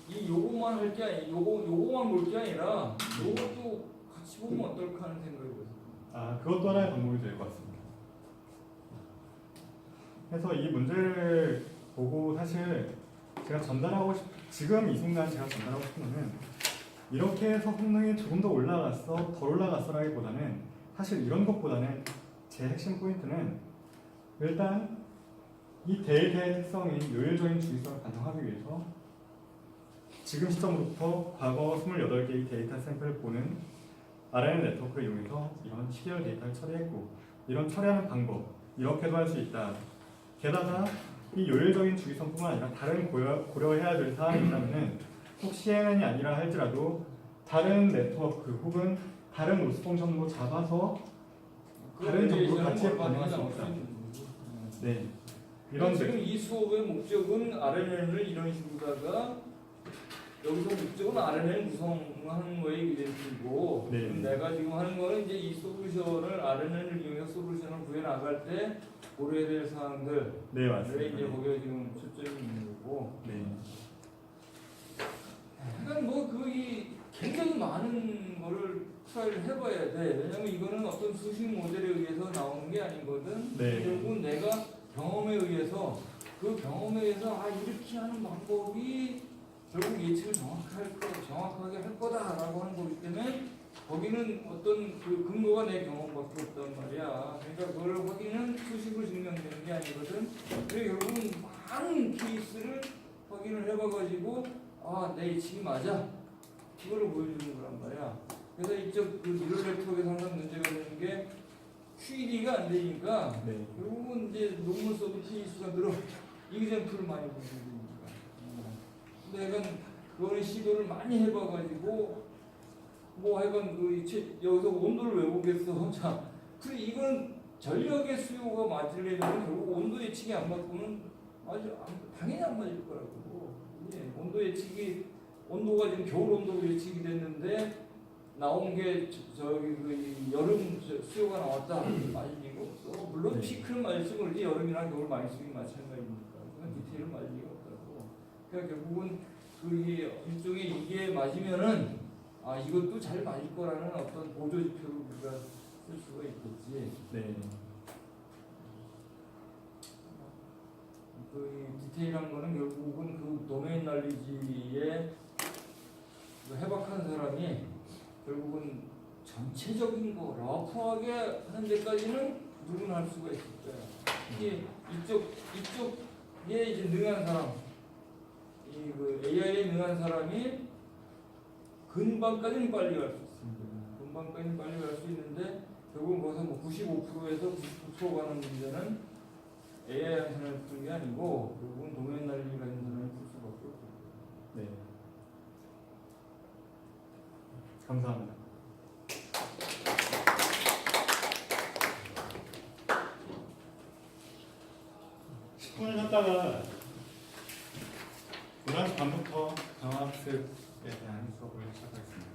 이 요거만 할 게 아니 요거만 볼 게 아니라 요것도 같이 보면 어떨까 하는 생각이 들어요. 아, 그것도 하나의 방법이 될 것 같습니다. 그래서 이 문제를 보고 사실 제가 지금 이 순간 제가 전달하고 싶은 거는 이렇게 해서 성능이 조금 더 올라갔어, 덜 올라갔어라기보다는 사실 이런 것보다는 제 핵심 포인트는 일단 이 데이터의 특성인 요일적인 주기성을 반영하기 위해서 지금 시점으로부터 과거 28개의 데이터 샘플을 보는 RNN 네트워크를 이용해서 이런 시리얼 데이터를 처리했고 이런 처리하는 방법 이렇게도 할 수 있다. 게다가 이 요일적인 주기성뿐만 아니라 다른 고려해야 될 사항이 있다면은 꼭 CNN이 아니라 할지라도 다른 네트워크 혹은 다른 로스 펑션으로 잡아서 다른 정보를 같이 반영할 수 있다. 네. 이런 지금 이 수업의 목적은 RNN을 이런 식으로다가 여기서 목적은 RNN 구성하는 거에 이벤트이고 네. 내가 지금 하는 거는 이제 이 솔루션을 RNN을 이용해서 솔루션을 구해 나갈 때 고려해야 될 사항들 네, 맞습니다. 이제 거기에 지금 초점이 있는 거고. 네. 그러니까 이 굉장히 많은 거를 트라이를 해봐야 돼. 왜냐면 이거는 어떤 수식 모델에 의해서 나오는 게 아니거든. 네. 결국은 내가 경험에 의해서 이렇게 하는 방법이 결국 예측을 정확하게 할 거다라고 하는 거기 때문에 거기는 어떤 그 근거가 내 경험밖에 없단 말이야. 그러니까 그걸 확인은 수식으로 증명되는 게 아니거든. 그래서 결국은 많은 케이스를 확인을 해봐가지고 내 예측이 맞아. 그거를 보여주는 거란 말이야. 그래서 이쪽 그 뉴럴 네트워크에서 항상 문제가 되는 게 QED가 안 되니까 네. 결국은 이제 논문 써도 케이스가 늘어 이그젠플을 많이 보여주니까. 내가 그거는 시도를 많이 해봐가지고 하여간 여기서 온도를 왜 보겠어? 자, 그래 이건 전력의 수요가 맞으려면 결국 온도 예측이 안 맞고는 당연히 안 맞을 거라고. 온도 예측이 온도가 지금 겨울 온도로 예측이 됐는데 나온 게 저기 그 여름 수요가 나왔다 맞을 리가 없어. 물론 네. 피크는 맞을지 모르지 여름이나 겨울 많이 쓰긴 마찬가지니까 그건 디테일은 맞을 리가 없다고. 그러니까 결국은 그 일종의 이게 맞으면은 아 이것도 잘 맞을 거라는 어떤 보조 지표를 우리가 쓸 수가 있겠지. 네. 그 디테일한 거는 결국은 그 도메인 날리지에 그 해박한 사람이 결국은 전체적인 거 러프하게 하는 데까지는 누구나 할 수가 있을 거야. 이게 이쪽에 이제 능한 사람, 이 그 AI에 능한 사람이 근방까지는 빨리 갈 수 있습니다. 근방까지는 빨리 갈 수 있는데 결국은 거기서 뭐 95%에서 99% 가는 문제는 AI한테 푸는 게 아니고 결국은 도메인 날리기 가진 사람이 풀 수밖에 없어요. 네. 감사합니다. 10분을 쉬었다가 11시 반부터 강화학습에 대한 수업을 시작하겠습니다.